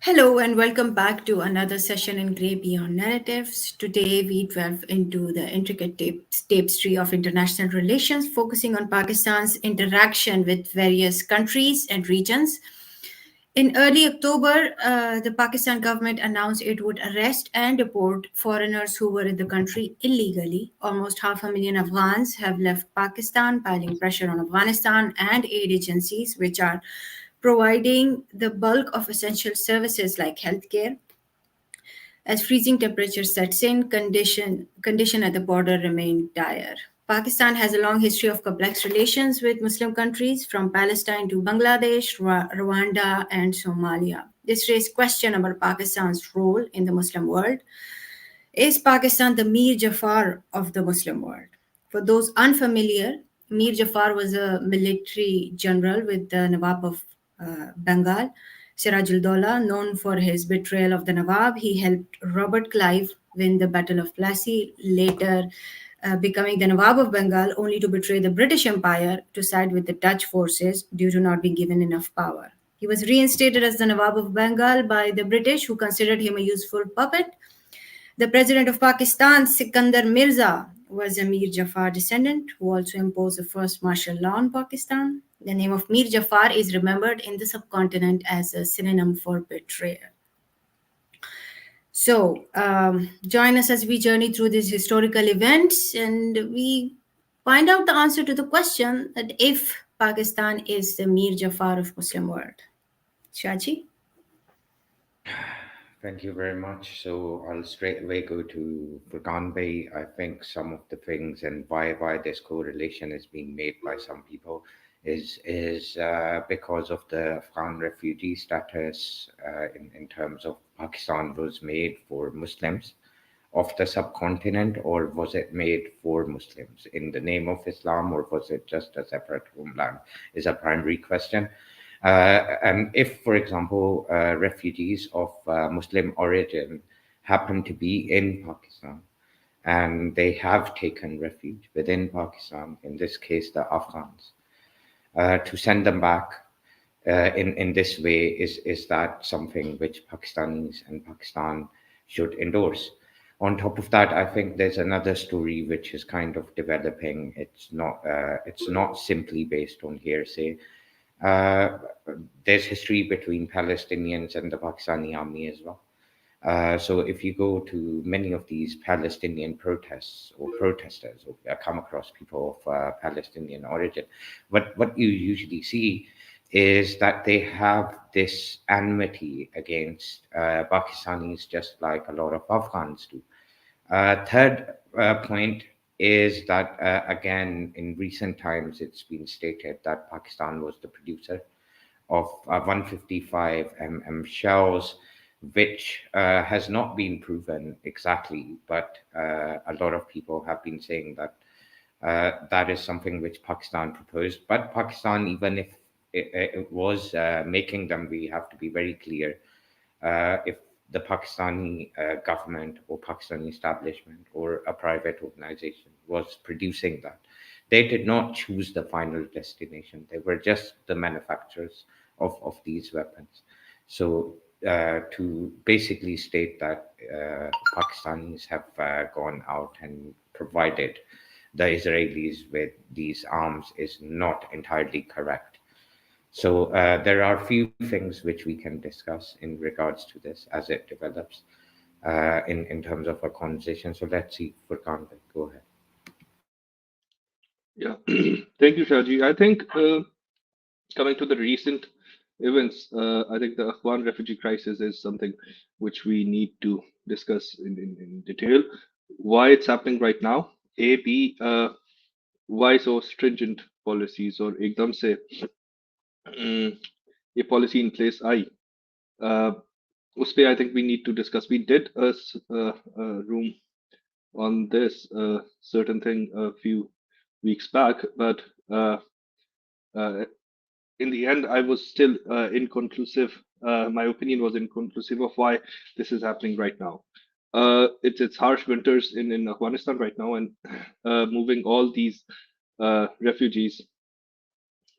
Hello and welcome back to another session in Grey Beyond Narratives. Today we delve into the intricate tapestry of international relations, focusing on Pakistan's interaction with various countries and regions. In early October, the Pakistan government announced it would arrest and deport foreigners who were in the country illegally. Almost half a million Afghans have left Pakistan, piling pressure on Afghanistan and aid agencies, which are providing the bulk of essential services like healthcare. As freezing temperature sets in, condition at the border remain dire. Pakistan has a long history of complex relations with Muslim countries, from Palestine to Bangladesh, Rwanda, and Somalia. This raised question about Pakistan's role in the Muslim world. Is Pakistan the Mir Jaffar of the Muslim world? For those unfamiliar, Mir Jaffar was a military general with the Nawab of Bengal, Sirajul Daulah, known for his betrayal of the Nawab. He helped Robert Clive win the Battle of Plassey, later becoming the Nawab of Bengal, only to betray the British Empire to side with the Dutch forces due to not being given enough power. He was reinstated as the Nawab of Bengal by the British, who considered him a useful puppet. The president of Pakistan, Sikandar Mirza, was a Mir Jafar descendant who also imposed the first martial law in Pakistan. The name of Mir Jafar is remembered in the subcontinent as a synonym for betrayer. So, join us as we journey through these historical events and we find out the answer to the question that if Pakistan is the Mir Jafar of Muslim world. Shaji? Thank you very much. So I'll straight away go to Furkan Bey. I think some of the things and why this correlation is being made by some people is because of the Afghan refugee status in terms of Pakistan was made for Muslims of the subcontinent, or was it made for Muslims in the name of Islam, or was it just a separate homeland? Is a primary question. And if, for example, refugees of Muslim origin happen to be in Pakistan and they have taken refuge within Pakistan, in this case, the Afghans, to send them back in this way, is that something which Pakistanis and Pakistan should endorse? On top of that, I think there's another story which is kind of developing. It's not simply based on hearsay. Uh, there's history between Palestinians and the Pakistani army as well. So if you go to many of these Palestinian protests or protesters, or come across people of Palestinian origin, what you usually see is that they have this enmity against Pakistanis, just like a lot of Afghans do. Third point is that, again, in recent times, it's been stated that Pakistan was the producer of 155 shells, which has not been proven exactly, but a lot of people have been saying that that is something which Pakistan proposed. But Pakistan, even if it was making them, we have to be very clear. If the Pakistani government or Pakistani establishment or a private organization was producing that, they did not choose the final destination. They were just the manufacturers of these weapons. So to basically state that Pakistanis have gone out and provided the Israelis with these arms is not entirely correct. So there are a few things which we can discuss in regards to this as it develops in terms of a conversation. So let's see, Furkan, go ahead. Yeah, thank you, Shaji. I think coming to the recent events, I think the Afghan refugee crisis is something which we need to discuss in detail. Why it's happening right now? A, B, why so stringent policies or एकदम से ये policy in place आई? उस पे I think we need to discuss. We did a room on this certain thing a few weeks back, but uh, in the end, I was still inconclusive. My opinion was inconclusive of why this is happening right now. It's harsh winters in Afghanistan right now, and moving all these refugees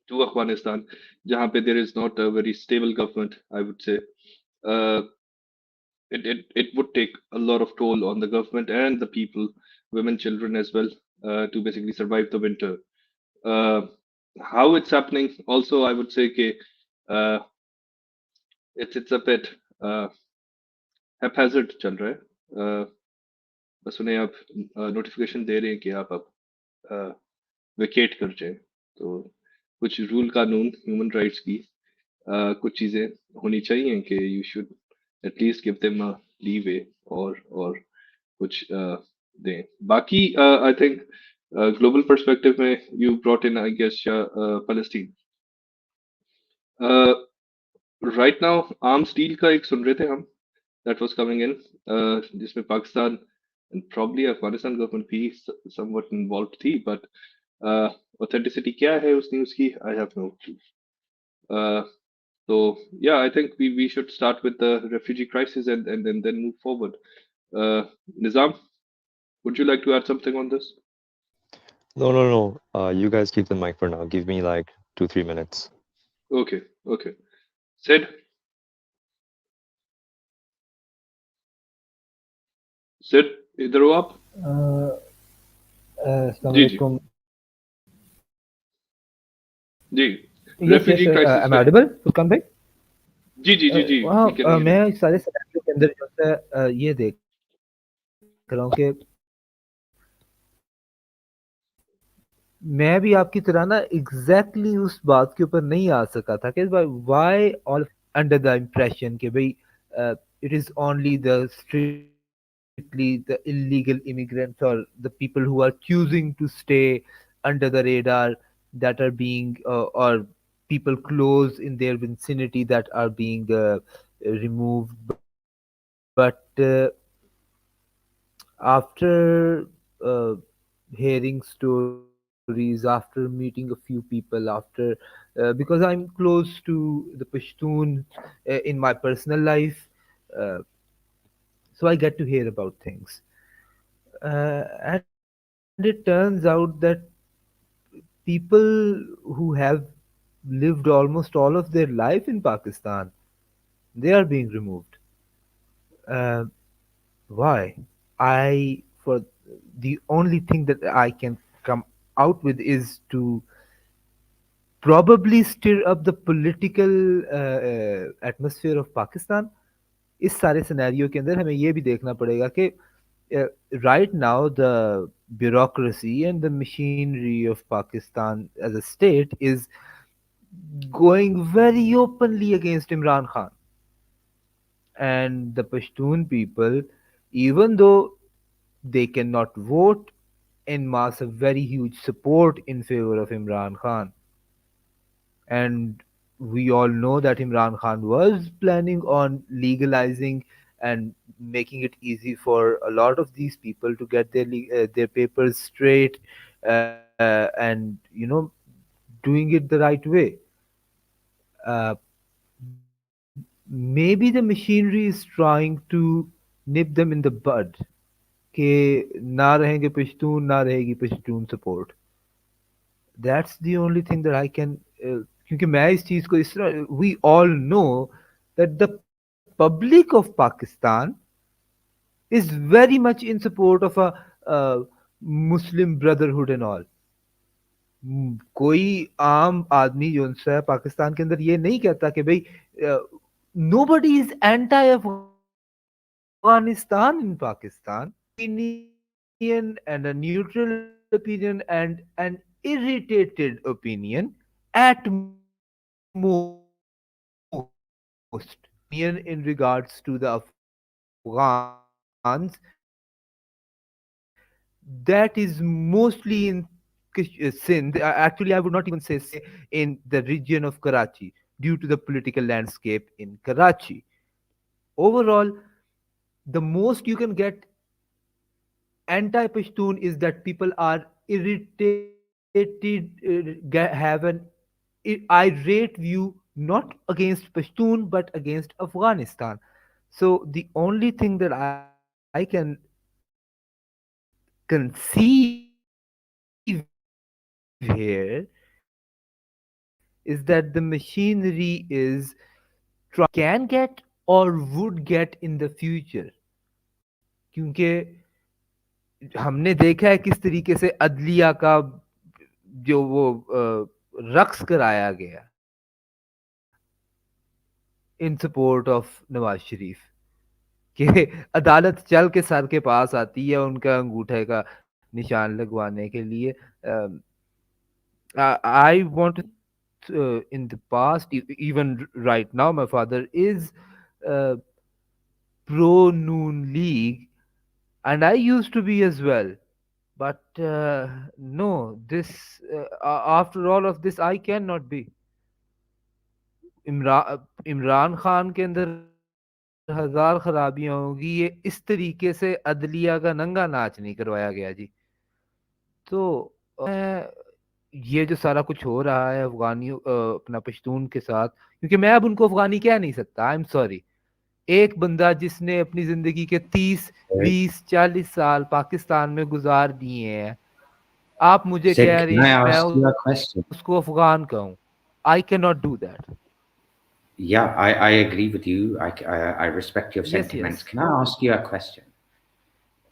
to Afghanistan, जहाँ पे there is not a very stable government, I would say. uh, it would take a lot of toll on the government and the people, women, children as well, to basically survive the winter. Uh, how it's happening, also, I would say, okay, uh, it's a bit uh, haphazard चल रहा है. बस उन्हें आप notification दे रहे हैं कि आप अब वेकेट कर जाएं. तो कुछ रूल कानून ह्यूमन राइट्स की कुछ चीजें होनी चाहिए कि you should at least give them a leeway और कुछ दें. बाकी आई थिंक ग्लोबल पर्सपेक्टिव में you brought in I guess Palestine. Right now arms deal का एक सुन रहे थे हम, that was coming in, जिसमें Pakistan and probably Afghanistan government भी somewhat involved थी, but authenticity क्या है उस न्यूज़ की, I have no clue. Uh, so yeah, I think we should start with the refugee crisis and then move forward. Nizam, would you like to add something on this? No, no, no. You guys keep the mic for now. Give me like 2, 3 minutes. Okay, okay. Sid, Sid, इधर हो आप? जी जी Assalamualaikum. जी. Yes, yes, refugee sir. Crisis Am I पे. audible? Furkan bhai? जी जी जी जी, we can hear you. मैं इस सारे सिनेरियो के अंदर जो है ये देख रहा हूँ कि मैं भी आपकी तरह ना एग्जैक्टली उस बात के ऊपर नहीं आ सका था कि why all under the impression कि भाई it is only the strictly the illegal immigrants or the people who are choosing to stay under the radar that are being or people close in their vicinity that are being removed. But after hearing stories, after meeting a few people, after because I'm close to the Pashtun in my personal life, uh, so I get to hear about things. And it turns out that people who have lived almost all of their life in Pakistan, they are being removed. Uh, why? For the only thing that I can come out with is to probably stir up the political atmosphere of Pakistan. इस सारे scenario के अंदर हमें ये भी देखना पड़ेगा कि right now the bureaucracy and the machinery of Pakistan as a state is going very openly against Imran Khan and the Pashtun people, even though they cannot vote en masse a very huge support in favor of Imran Khan. And we all know that Imran Khan was planning on legalizing and making it easy for a lot of these people to get their papers straight and doing it the right way. Maybe the machinery is trying to nip them in the bud कि ना रहेंगे पश्तून ना रहेगी Pashtun support. That's the only thing that I can क्योंकि मैं इस चीज को इस तरह we all know that the public of Pakistan is very much in support of a Muslim brotherhood and all. कोई आम आदमी जो है पाकिस्तान के अंदर ये नहीं कहता कि भाई nobody is anti Afghanistan in Pakistan. Opinion and a neutral opinion and an irritated opinion at most. Opinion in regards to the Afghans that is mostly in Sindh. Actually, I would not even say in the region of Karachi due to the political landscape in Karachi. Overall, the most you can get anti-Pashtun is that people are irritated, have an irate view not against Pashtun but against Afghanistan. So the only thing that I can conceive here is that the machinery is trying to can get or would get in the future. क्योंकि हमने देखा है किस तरीके से अदलिया का जो वो रक्स कराया गया इन सपोर्ट ऑफ नवाज शरीफ कि अदालत चल के सर के पास आती है उनका अंगूठे का निशान लगवाने के लिए. I want to in the past, even right now, my father is uh, pro Noon League, and I used to be as well. But no, this after all of this, I cannot be. Imran Khan के अंदर हजार खराबियां होंगी, ये इस तरीके से अदलिया का नंगा नाच नहीं करवाया गया जी. तो ये जो सारा कुछ हो रहा है अफगानियों अपना पश्तून के साथ, क्योंकि मैं अब उनको अफगानी कह नहीं सकता, आई एम सॉरी. एक बंदा जिसने अपनी जिंदगी के 30 Sid, 20 40 साल पाकिस्तान में गुजार दिए हैं, आप मुझे Sid, कह रहे can I हैं मैं ask you a उसको question? अफगान कहूं. I can not do that. Yeah, I agree with you. I respect your yes sentiments. Yes. Can I ask you a question?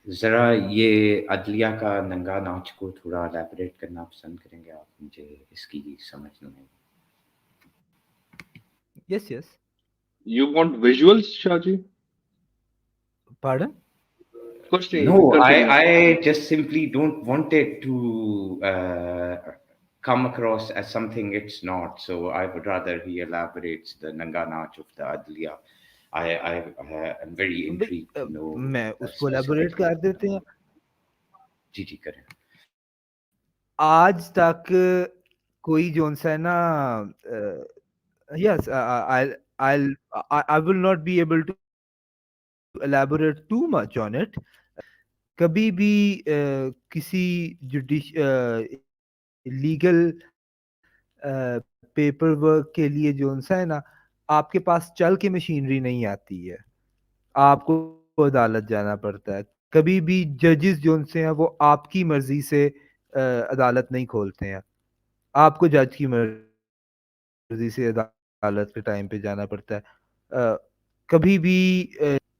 जरा ये अदलिया का नंगा नाच को थोड़ा elaborate करना पसंद करेंगे आप मुझे इसकी समझने में. Yes yes. You want visuals, Shaji? Pardon? कुछ नहीं, No, continue. I just simply don't want it to come across as something it's not. So I would rather he elaborates the Nanga Nach of the Adliya. I'm very भाई intrigued to know मैं उसको elaborate specifically. कर देते हैं. जी करें. आज तक कोई जोन सा है ना, yes, I'll I will not be able to elaborate too much on it. कभी भी किसी लीगल पेपर वर्क के लिए जोन सा है ना, आपके पास चल के मशीनरी नहीं आती है, आपको अदालत जाना पड़ता है. कभी भी जजेस जोन से हैं वो आपकी मर्जी से अदालत नहीं खोलते हैं, आपको जज की मर्जी से अदालत के टाइम पे जाना पड़ता है. कभी भी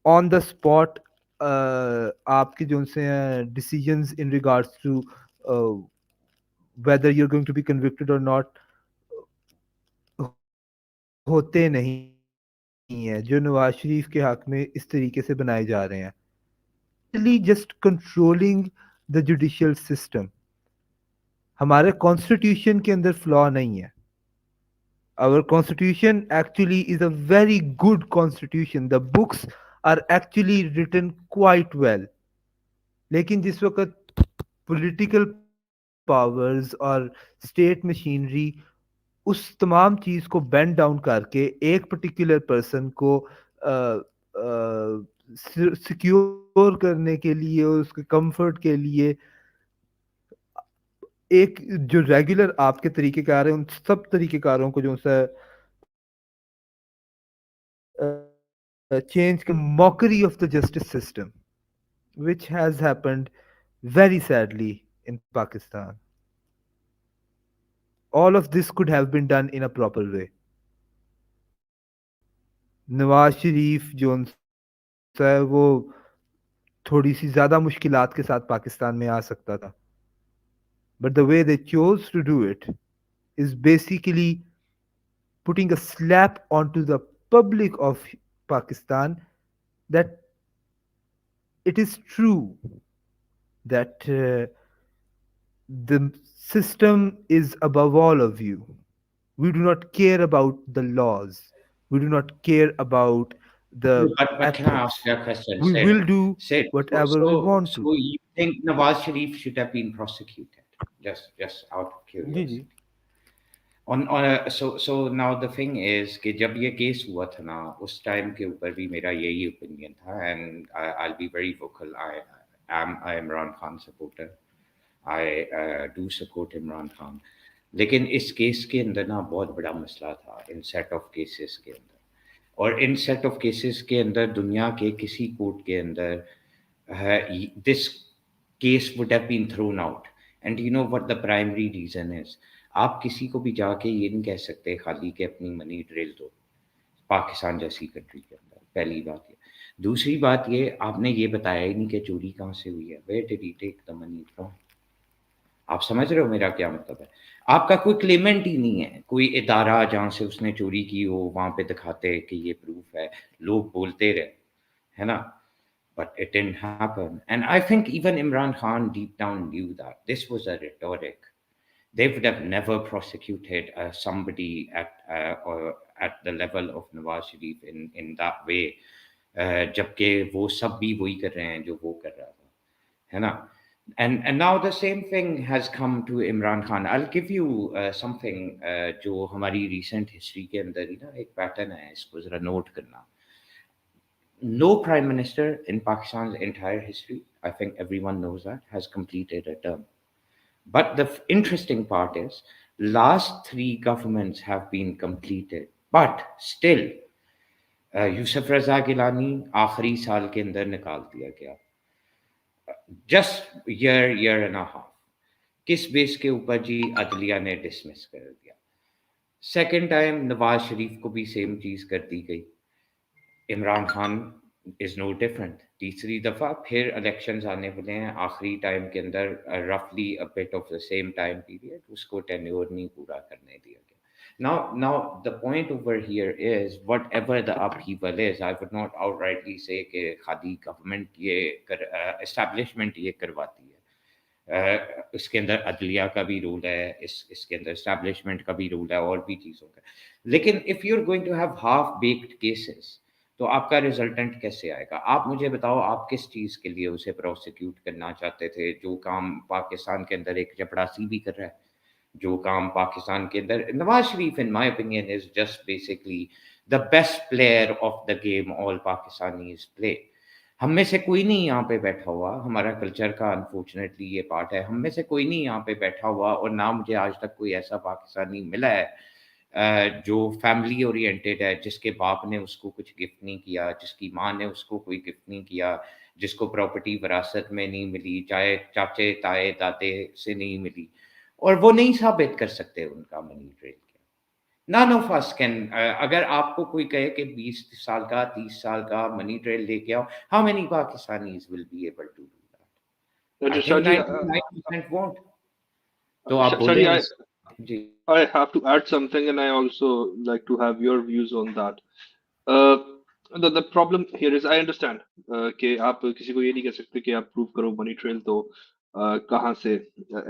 ऑन द स्पॉट आपके जो से decisions in regards to whether you're going to be convicted or not होते नहीं हैं, जो नवाज शरीफ के हक में इस तरीके से बनाए जा रहे हैं. Just controlling the judicial system. हमारे कॉन्स्टिट्यूशन के अंदर फ्लॉ नहीं है. Our constitution actually is a very good constitution. The books are actually written quite well. लेकिन जिस वक्त पॉलिटिकल पावर्स और स्टेट मशीनरी उस तमाम चीज को बेंड डाउन करके एक पर्टिकुलर पर्सन को सिक्योर करने के लिए, उसके कंफर्ट के लिए एक जो रेगुलर आपके तरीकेकार हैं उन सब तरीकेकारों को जो सा change the mockery of the justice system, which has happened very sadly in Pakistan. All of this could have been done in a proper way. Nawaz Sharif जो है वो थोड़ी सी ज़्यादा मुश्किलात के साथ पाकिस्तान में आ सकता था. But the way they chose to do it is basically putting a slap onto the public of Pakistan that it is true that the system is above all of you. We do not care about the laws. We do not care about the But can I ask ethics. you a question, We Sid? will do Sid, whatever we want to. so you think Nawaz Sharif should have been prosecuted? Just out of ji ji. curiosity. So now the thing is कि जब ये case हुआ था ना उस time के ऊपर भी मेरा यही ओपिनियन था and I'll be very vocal. I am Imran Khan supporter. I do support Imran Khan. लेकिन इस केस के अंदर ना बहुत बड़ा मसला था इन सेट ऑफ केसेस के अंदर. और इन सेट ऑफ केसेस के अंदर दुनिया के किसी कोर्ट के अंदर this case would have been thrown out. And you know what the primary reason is. आप किसी को भी जाके ये नहीं कह सकते खाली कि अपनी मनी ड्रिल दो पाकिस्तान जैसी कंट्री के अंदर. पहली बात ये। दूसरी बात ये, आपने ये बताया ही नहीं कि चोरी कहाँ से हुई है। Where did he take the money from? आप समझ रहे हो मेरा क्या मतलब है? आपका कोई क्लेमेंट ही नहीं है, कोई इदारा जहाँ से उसने चोरी की हो, वहाँ पे दिखाते कि ये प्रूफ है, लोग बोलते रहे, है ना? But it didn't happen. And I think even Imran Khan deep down knew that this was a rhetoric. They would have never prosecuted somebody or at the level of Nawaz Sharif in that way. जबकि वो सब भी वही कर रहे हैं जो वो कर रहा था, है ना? And now the same thing has come to Imran Khan. I'll give you something जो हमारी recent history के अंदर ही ना एक pattern है, इसको जरा note करना. No prime minister in Pakistan's entire history, I think everyone knows that, has completed a term. But the interesting part is, last three governments have been completed, but still, Yusuf रजा गिलानी आखिरी साल के अंदर निकाल दिया गया, जस्ट ईयर एंड हाफ. किस base के ऊपर जी? अदलिया ने डिसमिस कर दिया. सेकेंड टाइम नवाज शरीफ को भी सेम चीज कर दी गई. Imran Khan is no different. तीसरी दफा फिर इलेक्शंस आने वाले हैं आखिरी टाइम के अंदर, रफली a bit of the same time period, उसको टेन्योर नहीं पूरा करने दिया गया. Now the point over here is, whatever the upheaval is, I would not outrightly say कि खादी गवर्नमेंट ये एस्टैब्लिशमेंट ये करवाती है. इसके अंदर अदलिया का भी रोल है, इसके अंदर एस्टैब्लिशमेंट का भी रोल है, और भी चीज़ों का. लेकिन if you are going to have half baked cases, तो आपका रिजल्टेंट कैसे आएगा? आप मुझे बताओ, आप किस चीज़ के लिए उसे प्रोसिक्यूट करना चाहते थे? जो काम पाकिस्तान के अंदर एक चपड़ासी भी कर रहा है, जो काम पाकिस्तान के अंदर, Nawaz Sharif in my opinion is just basically the best player of the game all Pakistanis play. हम में से कोई नहीं यहाँ पे बैठा हुआ, हमारा कल्चर का अनफॉर्चुनेटली ये पार्ट है, हम में से कोई नहीं यहाँ पे बैठा हुआ, और ना मुझे आज तक कोई ऐसा पाकिस्तानी मिला है जो फैमिली ओरिएंटेड है, जिसके बाप ने उसको कुछ गिफ्ट नहीं किया, जिसकी माँ ने उसको कोई गिफ्ट नहीं किया, जिसको प्रॉपर्टी विरासत में नहीं मिली, चाहे चाचे ताए दादे से नहीं मिली, और वो नहीं साबित कर सकते उनका money trail. None of us can. अगर आपको कोई कहे कि 20 साल का 30 साल का मनी ट्रेल लेके आओ, how many Pakistanis will be able to do that? I think Shaji, 99% won't. तो आप Shaji, बोले जी. I have to add something, and I also like to have your views on that. Uh, the problem here is, I understand कि आप किसी को ये नहीं कह सकते कि आप प्रूव करो मनी ट्रेल, तो कहाँ से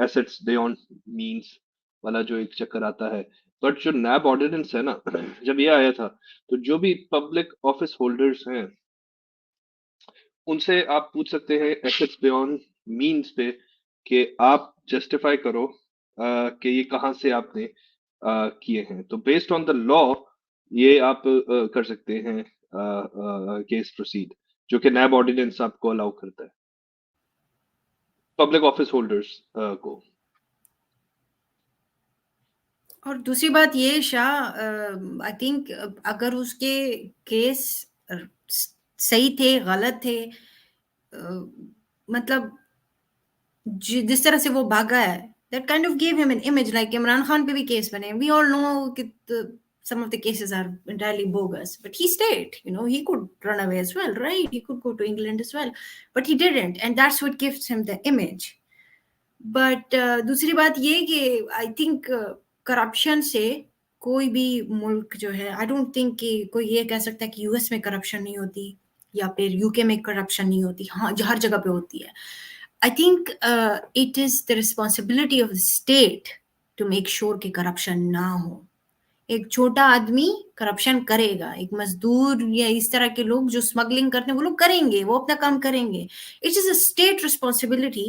एसेट्स बियॉन्ड मींस वाला जो एक चक्कर आता है. बट जो नैब ऑर्डिनेंस है ना, जब ये आया था, तो जो भी पब्लिक ऑफिस होल्डर्स हैं, उनसे आप पूछ सकते हैं एसेट्स बियॉन्ड मींस पे कि आप जस्टिफाई करो कि ये कहाँ से आपने किए हैं. तो बेस्ड ऑन द लॉ ये आप कर सकते हैं केस प्रोसीड, जो कि नैब ऑर्डिनेंस आपको अलाउ करता है पब्लिक ऑफिस होल्डर्स को. और दूसरी बात ये शाह, आई थिंक अगर उसके केस सही थे गलत थे, मतलब जिस तरह से वो भागा है, that kind of gave him an image. Like Imran Khan पे भी केस बने, we all know कि some of the cases are entirely bogus, but he stayed. You know, he could run away as well, right? He could go to England as well, but he didn't, and that's what gives him the image. But दूसरी बात ये कि I think corruption से कोई भी मुल्क जो है, I don't think कि कोई ये कह सकता है कि यूएस में करप्शन नहीं होती या फिर यूके में करप्शन नहीं होती. हाँ, हर जगह पे होती है. I think it is the responsibility of the state to make sure कि corruption ना हो. एक छोटा आदमी करप्शन करेगा, एक मजदूर या इस तरह के लोग जो स्मगलिंग करते हैं वो लोग करेंगे, वो अपना काम करेंगे. It is a state responsibility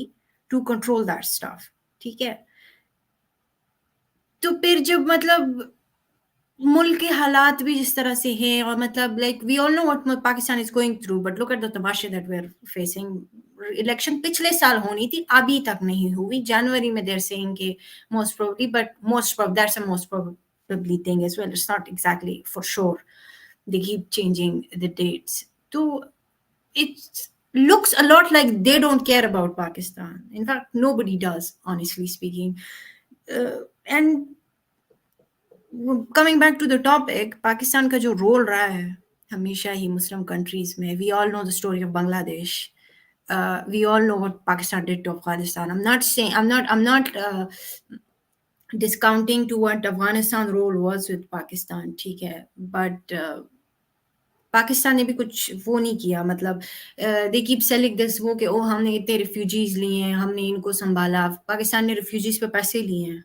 to control that stuff. ठीक है, तो फिर जब मतलब मुल्क के हालात भी जिस तरह से हैं, और मतलब like we all know what Pakistan is going through, but look at the तमाशे that we are facing. Election पिछले साल होनी थी, अभी तक नहीं हुई. जनवरी में देयर सेइंग कि most probably, but most probably that's a most probably thing as well. It's not exactly for sure. They keep changing the dates. So it looks a lot like they don't care about Pakistan. In fact, nobody does, honestly speaking. And coming back to the topic, Pakistan का जो role रहा है हमेशा ही Muslim countries में, we all know the story of Bangladesh. We all know what Pakistan did to Afghanistan. I'm not discounting to what Afghanistan role was with Pakistan, ठीक है, but Pakistan ने भी कुछ वो नहीं किया, मतलब दे कीप सेलिंग दिस वो कि ओ हमने इतने रिफ्यूजीज लिए हैं, हमने इनको संभाला। पाकिस्तान ने रिफ्यूजीज पे पैसे लिए हैं,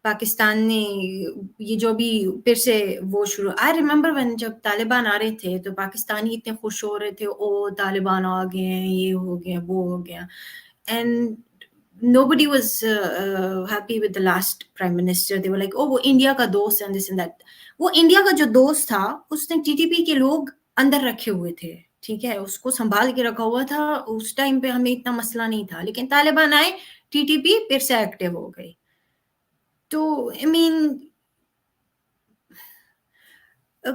पाकिस्तान ने ये जो भी फिर से वो शुरू, आई रिमेम्बर व्हेन जब तालिबान आ रहे थे तो पाकिस्तानी इतने खुश हो रहे थे, ओ तालिबान आ गए हैं, ये हो गया वो हो गया, and nobody was happy with the last prime minister. They were like, oh वो इंडिया का दोस्त and this and that. वो इंडिया का जो दोस्त था उसने टीटीपी के लोग अंदर रखे हुए थे, ठीक है, उसको संभाल के रखा हुआ था, उस टाइम पे हमें इतना मसला नहीं था, लेकिन तालिबान आए, टीटीपी फिर से एक्टिव हो गई। तो I mean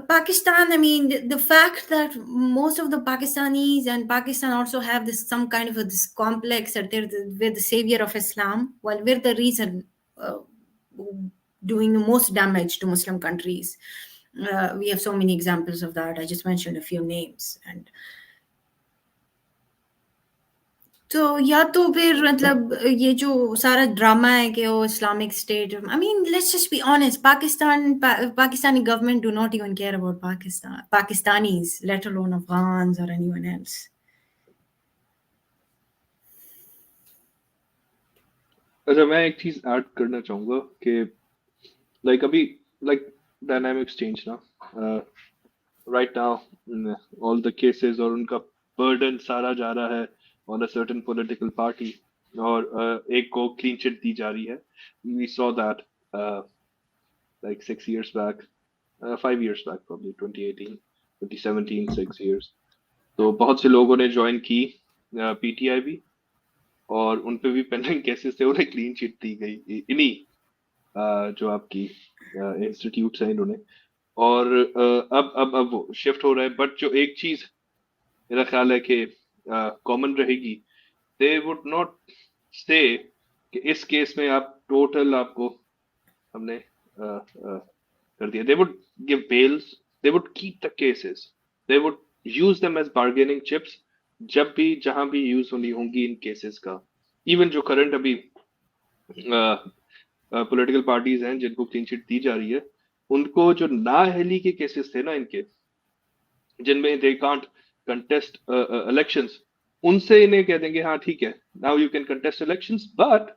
Pakistan, I mean, the fact that most of the Pakistanis and Pakistan also have this some kind of this complex that we're the savior of Islam, while we're the reason doing the most damage to Muslim countries. We have so many examples of that. I just mentioned a few names. And तो या तो फिर मतलब ये जो सारा drama है कि वो Islamic state, I mean let's just be honest, Pakistani government do not even care about Pakistanis, let alone Afghans और एनीवन एल्स। अच्छा, मैं एक चीज ऐड करना चाहूंगा कि लाइक अभी लाइक डायनामिक्स चेंज ना, right now all the cases और उनका बर्डन सारा जा रहा है on a certain political party, और एक को क्लीन चिट दी जा रही है। We saw that like 6 years back, 5 years back probably, 2018, 2017, 6 years। तो बहुत से लोगों ने ज्वाइन की पीटीआई भी, और उन पे भी पेंडिंग केसेस थे, उन्हें क्लीन चिट दी गई इन्हीं जो आपकी इंस्टीट्यूट्स हैं इन्होंने, और अब वो शिफ्ट हो रहा है। बट जो एक चीज मेरा ख्याल है कि कॉमन रहेगी, दे वुड नॉट से कि इस केस में आप टोटल आपको हमने कर दिया। They would give bails, they would keep the cases, they would use them as bargaining chips जब भी जहां भी यूज होनी होंगी इन केसेस का। इवन जो करंट अभी पॉलिटिकल पार्टीज हैं जिनको क्लीन चिट दी जा रही है, उनको जो नाअहली के केसेस थे ना इनके, जिनमें दे कांट कंटेस्ट इलेक्शंस, उनसे इन्हें कह देंगे हाँ ठीक है, now you can contest elections. But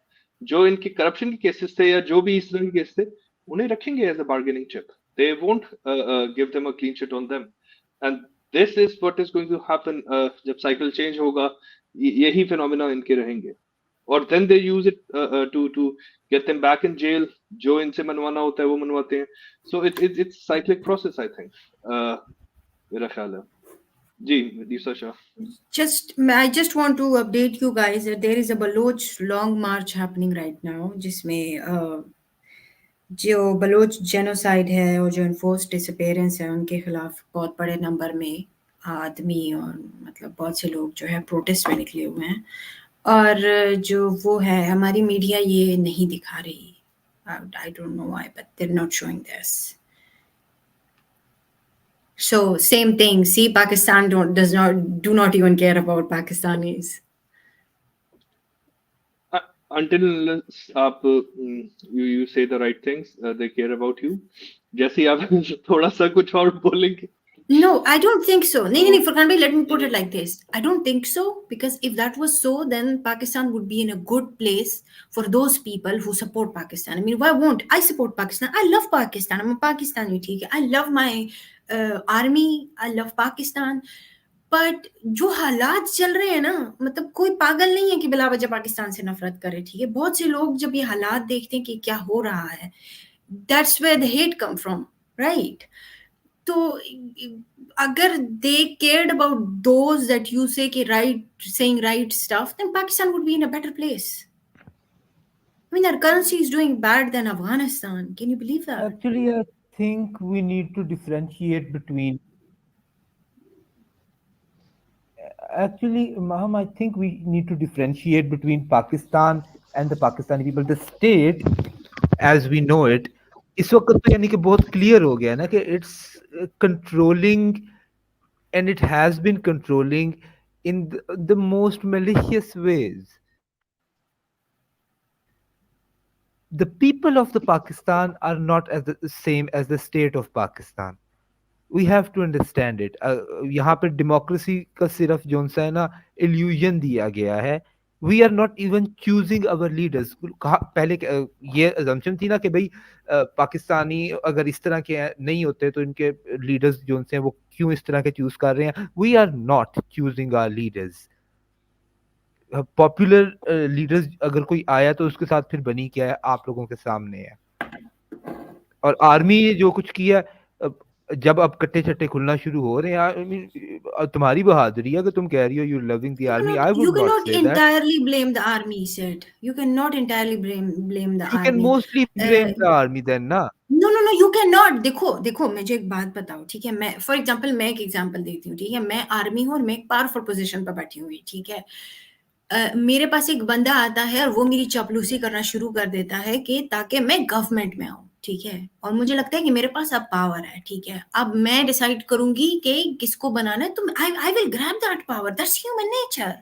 जो इनके करप्शन के केसेस थे या जो भी इस तरह के केस थे, उन्हें रखेंगे as a bargaining chip. They won't give them a clean chit on them, and this is what is going to happen. जब साइकिल चेंज होगा, यही फिनोमेना इनके रहेंगे, और then they use it to get them back in jail. जो इनसे मनवाना होता है वो मनवाते हैं। So it's cyclic process, I think, मेरा ख्याल है। जी दीसा Shah. I just want to update you guys that there is a Baloch long march happening right now, जिसमें जो बलोच जेनोसाइड है और जो इन्फोर्स्ड डिसअपेयरेंस है उनके खिलाफ बहुत बड़े नंबर में आदमी और मतलब बहुत से लोग जो है प्रोटेस्ट में निकले हुए हैं, और जो वो है हमारी मीडिया ये नहीं दिखा रही। I don't know why, but they are not showing this. So same thing. See, Pakistan do not even care about Pakistanis. Until आप you say the right things, they care about you. जैसे आप थोड़ा सा कुछ और बोलेंगे। No, I don't think so. No, Furkan bhai, let me put it like this. I don't think so, because if that was so, then Pakistan would be in a good place for those people who support Pakistan. I mean, why won't I support Pakistan? I love Pakistan. I'm a Pakistani, ठीक है? I love my army. I love Pakistan. But जो हालात चल रहे हैं ना, मतलब कोई पागल नहीं है कि बिला वजह पाकिस्तान से नफरत करे, ठीक है? बहुत से लोग जब ये हालात देखते हैं कि क्या हो रहा है, that's where the hate come from, right? तो अगर they cared about those that you say कि right, saying right stuff, then Pakistan would be in a better place. I mean, our currency is doing bad than Afghanistan. Can you believe that? Actually, I think we need to differentiate between. Actually, Maham, I think we need to differentiate between Pakistan and the Pakistani people. The state, as we know it, इस वक्त तो यानी कि बहुत clear हो गया ना कि it's controlling and it has been controlling in the most malicious ways. The people of the Pakistan are not as the same as the state of Pakistan. We have to understand it. यहाँ पे democracy का सिर्फ जो है ना illusion दिया गया है. We are not even choosing our leaders. पहले ये अजम्पशन थी ना कि भाई पाकिस्तानी अगर इस तरह के नहीं होते तो इनके लीडर्स जो हैं वो क्यों इस तरह के चूज कर रहे हैं. We are not choosing our leaders. Popular leaders अगर कोई आया तो उसके साथ फिर बनी क्या है आप लोगों के सामने है. और आर्मी ने जो कुछ किया जब अब कट्टे छट्टे खुलना शुरू हो रहे हैं. I mean, तुम्हारी बहादुरी है कि तुम कह रही हो you loving the army. I You would not cannot say that. entirely blame the army, said. You cannot entirely blame the you can army. Mostly blame the army then ना. No you can not. देखो मुझे एक बात बताओ, ठीक है. मैं for example मैं एक एग्जांपल देती हूँ, ठीक है. मैं आर्मी हूँ और मैं एक पावरफुल पोजीशन पर बैठी हुई, ठीक है. मेरे पास एक बंदा आता है और वो मेरी चापलूसी करना शुरू कर देता है कि ताकि मैं गवर्नमेंट में आऊँ, ठीक है. और मुझे लगता है कि मेरे पास अब पावर है, ठीक है. अब मैं डिसाइड करूंगी कि किसको बनाना है, तो I will grab that power. That's human nature,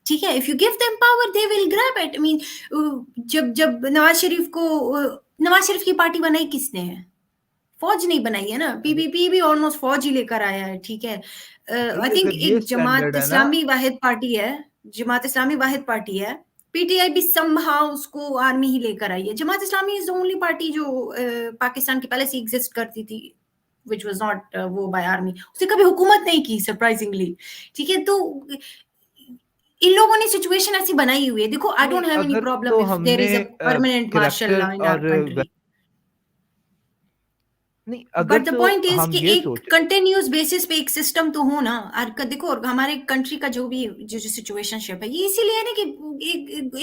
ठीक है. If you give them power they will grab it. I mean जब नवाज शरीफ की पार्टी बनाई किसने है? फौज नहीं बनाई है ना. पीपीपी भी ऑलमोस्ट फौज ही लेकर आया है, ठीक है. आई थिंक अगर ये एक जमात स्टैंडर्ड है ना. इस्लामी वाहिद पार्टी है. जमात इस्लामी वाहिद पार्टी है. पीटीआई भी समहाउ उसको आर्मी ही लेकर आई है. Jamaat Islami is the only party जो पाकिस्तान की पहले से एग्जिस्ट करती थी, which was not वो by army. उसने कभी हुकूमत नहीं की सरप्राइजिंगली, ठीक है. तो इन लोगों ने सिचुएशन ऐसी बनाई हुई है. देखो आई डोंट हैव एनी अगर प्रॉब्लम तो इफ देयर इज हमने a permanent martial law in our character country. नहीं बट अगर द तो पॉइंट इज हम कि ये एक सोच कंटिन्यूस बेसिस पे एक सिस्टम तो हो ना. और देखो हमारे कंट्री का जो भी जो सिचुएशनशिप है ये इसीलिए है ना कि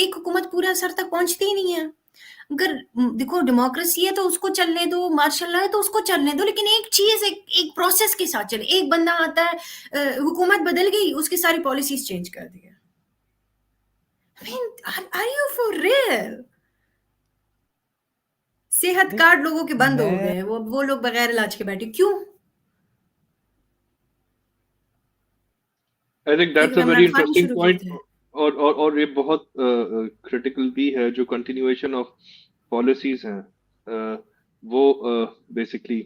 एक हुकूमत पूरा सर तक पहुंचती ही नहीं है. अगर देखो डेमोक्रेसी है तो उसको चलने दो, मार्शल लॉ है तो उसको चलने दो, लेकिन एक चीज एक प्रोसेस के साथ चले. एक बंदा आता है, हुकूमत बदल गई, उसकी सारी पॉलिसीज चेंज कर दी. I mean, are you for real? सेहत नहीं. कार्ड लोगों के बंद हो मैं गए, वो लोग बगैर इलाज के बैठे. क्यों? आई थिंक एक that's a very Imran Khan ने इंटरेस्टिंग शुरू किए पॉइंट. थे. और ये बहुत क्रिटिकल भी है जो कंटिन्यूएशन ऑफ पॉलिसीज हैं. वो बेसिकली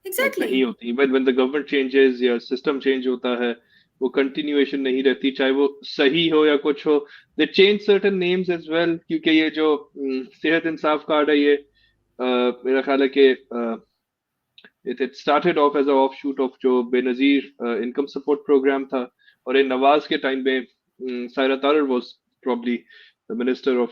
एग्जैक्टली. नहीं होती. व्हेन द गवर्नमेंट चेंजेस या सिस्टम चेंज होता है वो कंटिन्यूएशन नहीं रहती, चाहे वो सही हो या कुछ हो. They change certain names as well, क्योंकि ये जो सेहत इंसाफ कार्ड है ये मेरा ख्याल है कि it started off as a offshoot of जो बेनजीर इनकम सपोर्ट प्रोग्राम था. और इन नवाज के टाइम में Saira Tarar was probably the minister of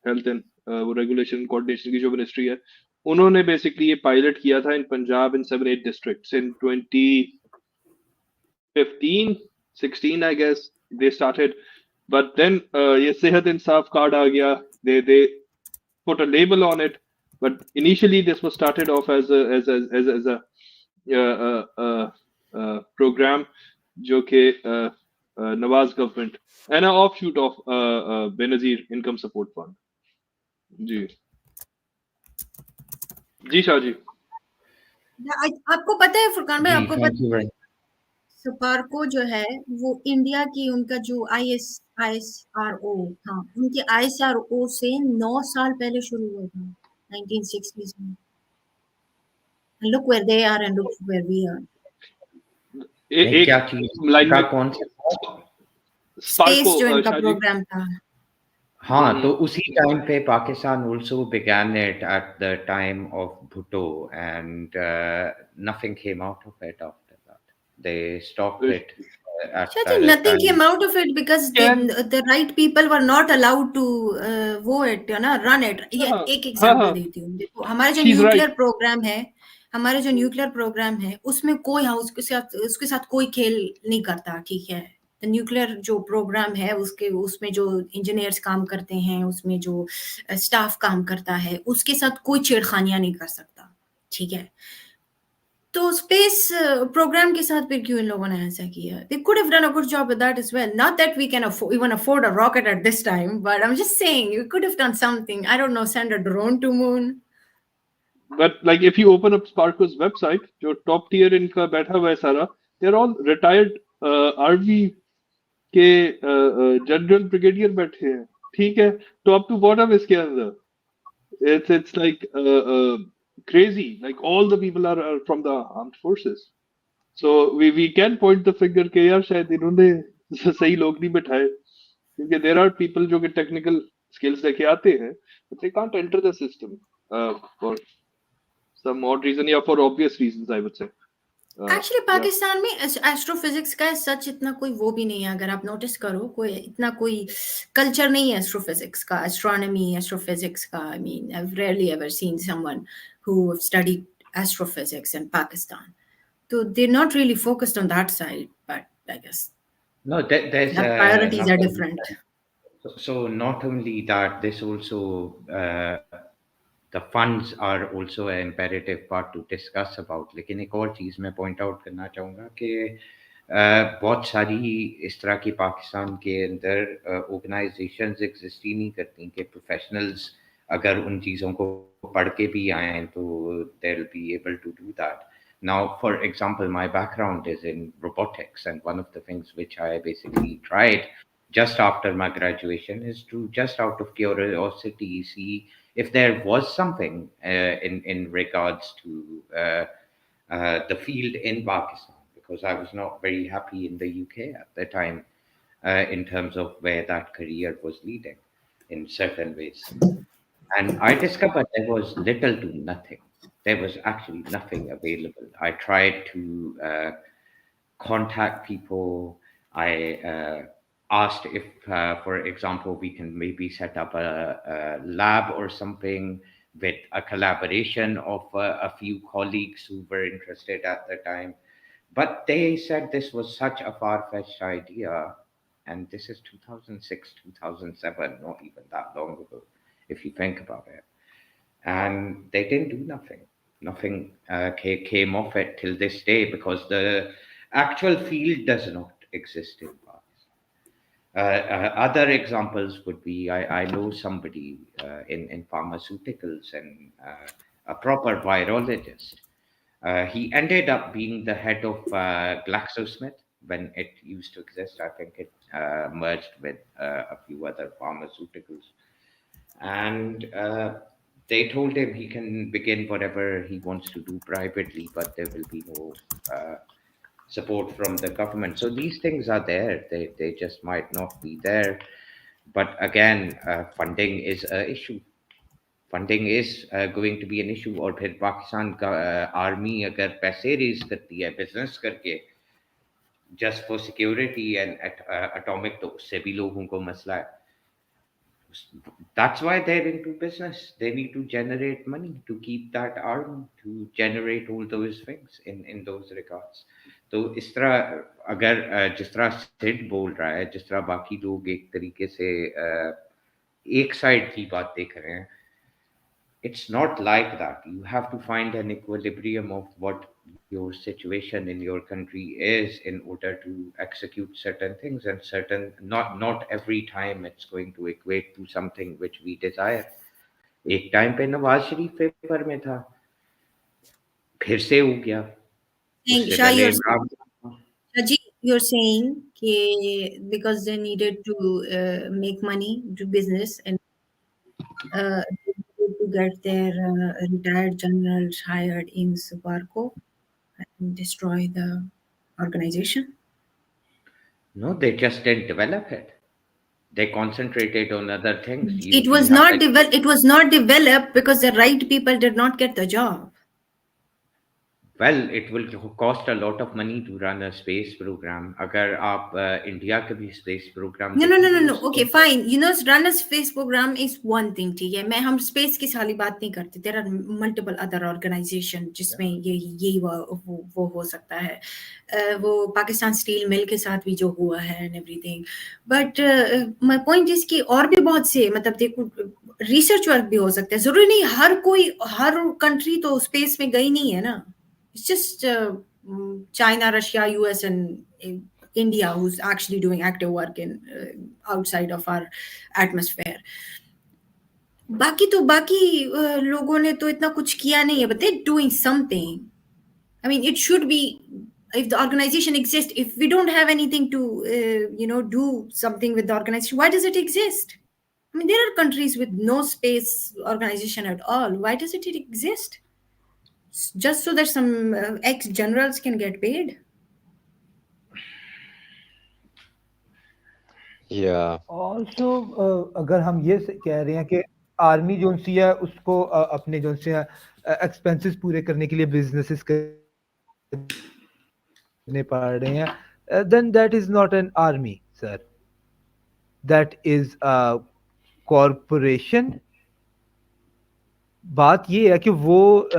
health and वो रेगुलेशन कोऑर्डिनेशन की जो मिनिस्ट्री है, उन्होंने बेसिकली ये पायलट किया था in Punjab in 7-8 districts in 2015-16 I guess they started. But then ये सेहत इंसाफ कार्ड आ गया. दे put a label on it, but initially this was started off as a program जो कि Nawaz government and a offshoot of Benazir income support fund. जी जी शाह जी. आपको पता है फुरकान भाई, जी आपको थैंक पता यू वेरी सपारको जो है वो इंडिया की उनका जो ISRO था, उनके ISRO से 9 साल पहले शुरू हुआ था 1960s में. And look where they are and look where we are. नहीं क्या एक चीज लाइन का में कौन सा स्पेस स्पार्को जो इनका शाह जी. प्रोग्राम था. हाँ तो उसी टाइम पे Pakistan also began it at the time of Bhutto and nothing came out of it after that. They stopped it at I think that nothing time. came out of it because Can the right people were not allowed to वो it है ना, run it. ये हाँ एक हाँ example हाँ देती हूँ. देखो हमारे जो she's न्यूक्लियर right. प्रोग्राम है, उसमें कोई उसके साथ कोई खेल नहीं करता, ठीक है. न्यूक्लियर जो प्रोग्राम है उसमें जो इंजीनियर्स काम करते हैं, उसमें जो स्टाफ काम करता है, उसके साथ कोई छेड़खानियां नहीं कर सकता, ठीक है. तो स्पेस प्रोग्राम के साथ फिर क्यों इन लोगों ने ऐसा किया? They could have done a good job with that as well. Not that we can even afford a rocket at this time, but I'm just saying you could have done something. I don't know, send a drone to moon. But like if you open up Sparko's website, जो top tier इनका बैठा हुआ है सारा, they're all retired army के general brigadier बैठे हैं, ठीक है, टॉप टू बॉटम इसके अंदर. It's like crazy. Like all the people are from the armed forces. So we can point the finger कि यार शायद इन्होंने सही लोग नहीं बिठाए, क्योंकि there are people जो कि technical skills लेके आते हैं, but they can't enter the system for some odd reason या for obvious reasons, I would say. Actually Yeah. Pakistan में एस्ट्रोफिजिक्स का सच इतना कोई वो भी नहीं है. अगर आप नोटिस करो, कोई इतना कोई कल्चर नहीं है एस्ट्रोफिजिक्स का, एस्ट्रोनॉमी एस्ट्रोफिजिक्स का. I mean I have rarely ever seen someone who studied astrophysics in Pakistan. So they're not really focused on that side, but I guess No, there's their priorities are nothing. different. So not only that, this also the funds are also an imperative part to discuss about. लेकिन एक और चीज़ मैं point out करना चाहूँगा कि बहुत सारी इस तरह की पाकिस्तान के अंदर organizations exist ही नहीं करती कि professionals अगर उन चीज़ों को पढ़ के भी आएँ तो they'll be able to do that. Now, for example, my background is in robotics, and one of the things which I basically tried just after my graduation is to, just out of curiosity, see if there was something in regards to the field in Pakistan, because I was not very happy in the UK at the time in terms of where that career was leading in certain ways. And I discovered there was little to nothing. There was actually nothing available. I tried to contact people. I asked if, for example, we can maybe set up a lab or something with a collaboration of a few colleagues who were interested at the time. But they said this was such a far-fetched idea. And this is 2006, 2007, not even that long ago, if you think about it. And they didn't do nothing. Nothing came of it till this day because the actual field does not exist in Pakistan. Other examples would be I know somebody in pharmaceuticals and a proper virologist. He ended up being the head of GlaxoSmith when it used to exist. I think it merged with a few other pharmaceuticals. And they told him he can begin whatever he wants to do privately, but there will be no support from the government. So these things are there. They just might not be there. But again, funding is an issue. Funding is going to be an issue. और फिर पाकिस्तान का army अगर पैसे raise करती है business करके just for security and atomic, तो उससे भी लोगों को मसला है. That's why they're into business. They need to generate money to keep that army, to generate all those things in those regards. तो इस तरह अगर जिस तरह सिड बोल रहा है, जिस तरह बाकी लोग एक तरीके से एक साइड की बात देख रहे हैं, it's not like that. You have to find an equilibrium of what your situation in your country is in order to execute certain things, and certain not every time it's going to equate to something which we desire. एक time पे Nawaz Sharif paper में था, फिर से हो गया, उससे Shah, पहले you're Imran. Shaji, you're saying because they needed to make money, do business, and they needed to get their retired generals hired in Subarco and destroy the organization. No, they just didn't develop it. They concentrated on other things. It was not It was not developed because the right people did not get the job. Well, it will cost a lot of money to run a space program. अगर आप India का भी space program No. Okay, fine. You know, run a space program is one thing. ठीक है, मैं हम space की सारी बात नहीं करते. There are multiple other organizations जिसमें ये वो हो सकता है. वो पाकिस्तान स्टील मिल के साथ भी जो हुआ है and everything. But my point is कि और भी बहुत से मतलब देखो research work भी हो सकता है. जरूरी नहीं हर country तो space में गई नहीं है ना. It's just China, Russia, US, and India who's actually doing active work in outside of our atmosphere. बाकी लोगों ने तो इतना कुछ किया नहीं है, but they're doing something. I mean, it should be, if the organization exists, if we don't have anything to, do something with the organization, why does it exist? I mean, there are countries with no space organization at all. Why does it exist? Just so that some ex-generals can get paid? Yeah. Also अगर हम ये कह रहे हैं कि army जो सी है उसको अपने जो से एक्सपेंसेस पूरे करने के लिए बिजनेसेस करने पड़ रहे हैं, then that is not an army sir, that is corporation. बात ये है कि वो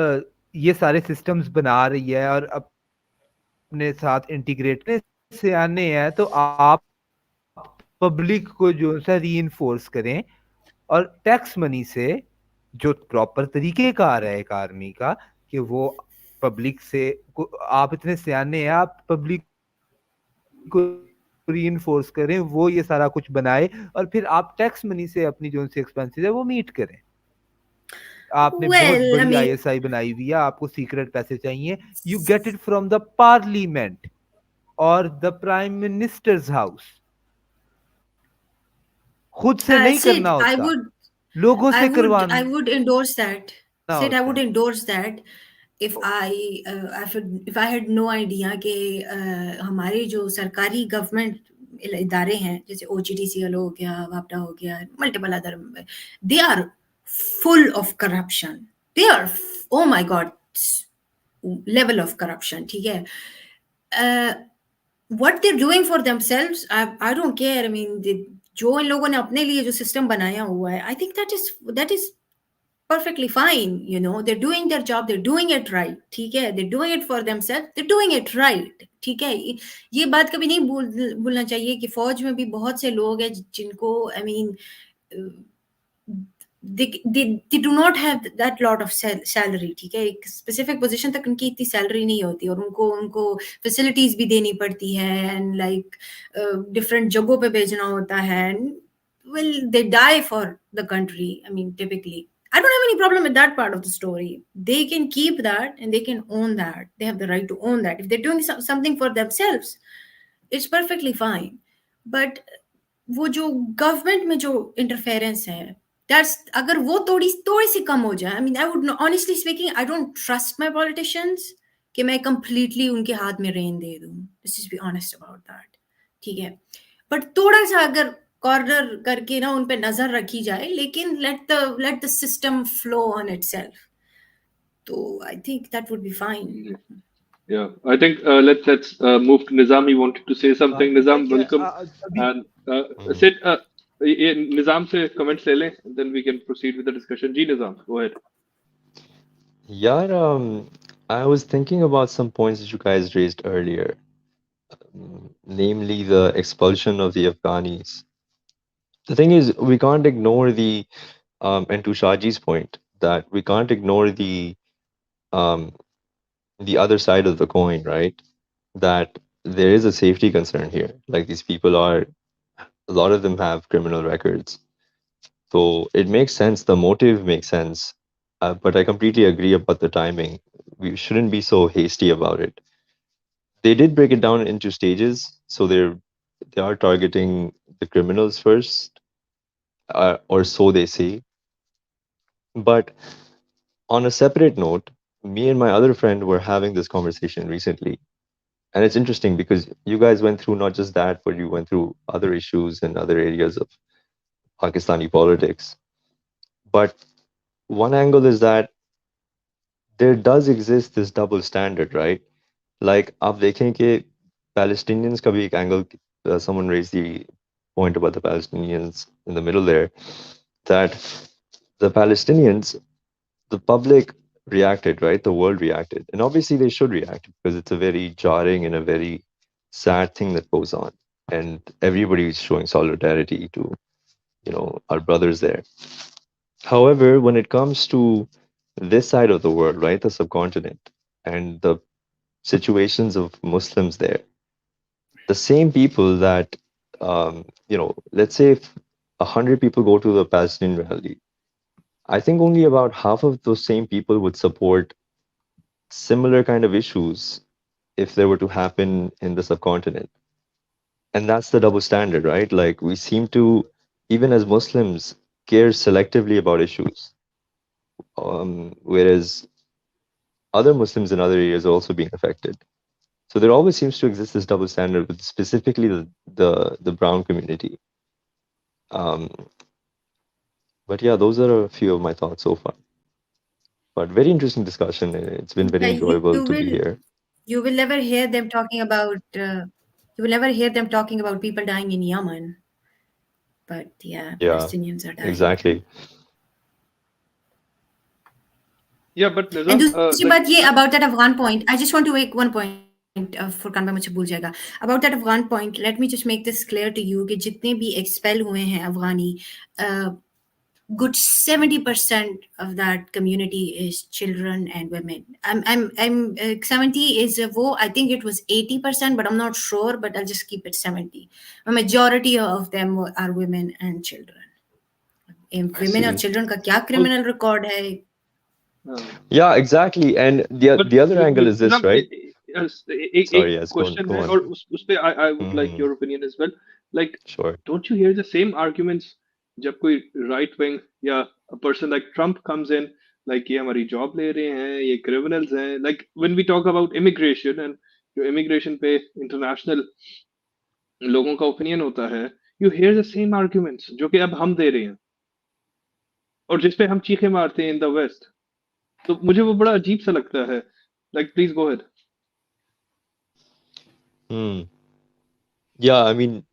ये सारे सिस्टम्स बना रही है और अपने साथ इंटीग्रेट से आने हैं, तो आप पब्लिक को जो है रीइंफोर्स करें और टैक्स मनी से जो प्रॉपर तरीके का आ रहा है एक आर्मी का, कि वो पब्लिक से आप इतने सियाने हैं, आप पब्लिक को रीइंफोर्स करें, वो ये सारा कुछ बनाए और फिर आप टैक्स मनी से अपनी जो सी एक्सपेंसेस है वो मीट करें. आपने बहुत Well, I बड़ी mean, आईएसआई बनाई हुई है, आपको सीक्रेट पैसे चाहिए, you get it from the parliament और द प्राइम मिनिस्टर्स हाउस. खुद से नहीं Sid, करना होता, लोगों I से would करवाना endorse that. Sid, I होता would है. endorse that if I had no idea कि हमारे जो सरकारी गवर्नमेंट इदारे हैं, जैसे OGDCL हो गया, वापडा हो गया, multiple other, they are full of corruption. They are, oh my God, level of corruption. ठीक है. What they're doing for themselves, I don't care. I mean, जो इन लोगों ने अपने लिए जो सिस्टम बनाया हुआ है, I think that is perfectly fine. They're doing their job, they're doing it right. ठीक है, they're doing it for themselves, they're doing it right. ठीक है, ये बात कभी नहीं भूलना चाहिए कि फौज में भी बहुत से लोग हैं जिनको, I mean, they do not have that lot of salary. ठीक है, एक स्पेसिफिक पोजीशन तक उनकी इतनी सैलरी नहीं होती और उनको फैसिलिटीज भी देनी पड़ती है एंड लाइक डिफरेंट जगहों पे भेजना होता है. Well, they die for the country. I mean, typically, I don't have any problem with that part of the story. They can keep that and they can own that. They have the right to own that. If they're doing something for themselves, it's perfectly fine. But वो जो government में जो interference है, that's, अगर वो थोड़ी सी कम हो जाए, I mean, I would honestly speaking, I don't trust my politicians कि मैं कंप्लीटली उनके हाथ में रेन दे दूं. Let's just be honest about that. ठीक है, बट थोड़ा सा अगर कॉर्नर करके ना उन पे नजर रखी जाए, लेकिन let the system flow on itself, तो I think that would be fine. Yeah, I think let's move to Nizam. He wanted to say something. Nizam, welcome. अभी And Sid, ये Nizam से comments ले लें, then we can proceed with the discussion. Ji Nizam, go ahead. Yeah, I was thinking about some points that you guys raised earlier, namely the expulsion of the Afghanis. The thing is, we can't ignore and to Shaji's point, that we can't ignore um, the other side of the coin, right? That there is a safety concern here. Like these people a lot of them have criminal records. So it makes sense, the motive makes sense, but I completely agree about the timing. We shouldn't be so hasty about it. They did break it down into stages, so they are targeting the criminals first, or so they say. But on a separate note, me and my other friend were having this conversation recently, and it's interesting because you guys went through not just that, but you went through other issues and other areas of Pakistani politics. But one angle is that there does exist this double standard, right? Like, आप देखें कि Palestinians का भी एक angle, someone raised the point about the Palestinians in the middle there, that the Palestinians, the public reacted, right? The world reacted. And obviously they should react because it's a very jarring and a very sad thing that goes on. And everybody is showing solidarity to, our brothers there. However, when it comes to this side of the world, right, the subcontinent, and the situations of Muslims there, the same people that, let's say if 100 people go to the Palestinian rally, I think only about half of those same people would support similar kind of issues if they were to happen in the subcontinent. And that's the double standard, right? Like we seem to, even as Muslims, care selectively about issues, whereas other Muslims in other areas are also being affected. So there always seems to exist this double standard with specifically the brown community. Um, but yeah, those are a few of my thoughts so far. But very interesting discussion. It's been very Yeah, enjoyable to be here. you will never hear them talking about you will never hear them talking about people dying in Yemen. But yeah, Yeah, Palestinians are dying. exactly. Yeah, but And Nizam, दूसरी like, बात ये about that Afghan point, I just want to make one point. Furqan भाई मुझसे भूल जाएगा about that Afghan point. Let me just make this clear to you कि जितने भी expel हुए हैं अफगानी, good 70% of that community is children and women. I'm 70 is wo, I think it was 80%, but I'm not sure, but I'll just keep it 70. A majority of them are women and children. I Women और see. children का क्या oh, criminal record है? Yeah, exactly. And the but the other angle is this, Nizam, right? एक Sorry, yes, question go है on. और उस पे I would like Hmm. your opinion as well. Like, Sure. don't you hear the same arguments जब कोई right wing या a person like Trump comes in, like ये हमारी job ले रहे हैं, ये criminals हैं. Like when we talk about immigration and जो immigration पे international लोगों का opinion होता है, you hear the same arguments जो कि अब हम दे रहे हैं और जिस पे हम चीखे मारते हैं in the West. तो मुझे वो बड़ा अजीब सा लगता है. Like please go ahead. Hmm. Yeah, I mean,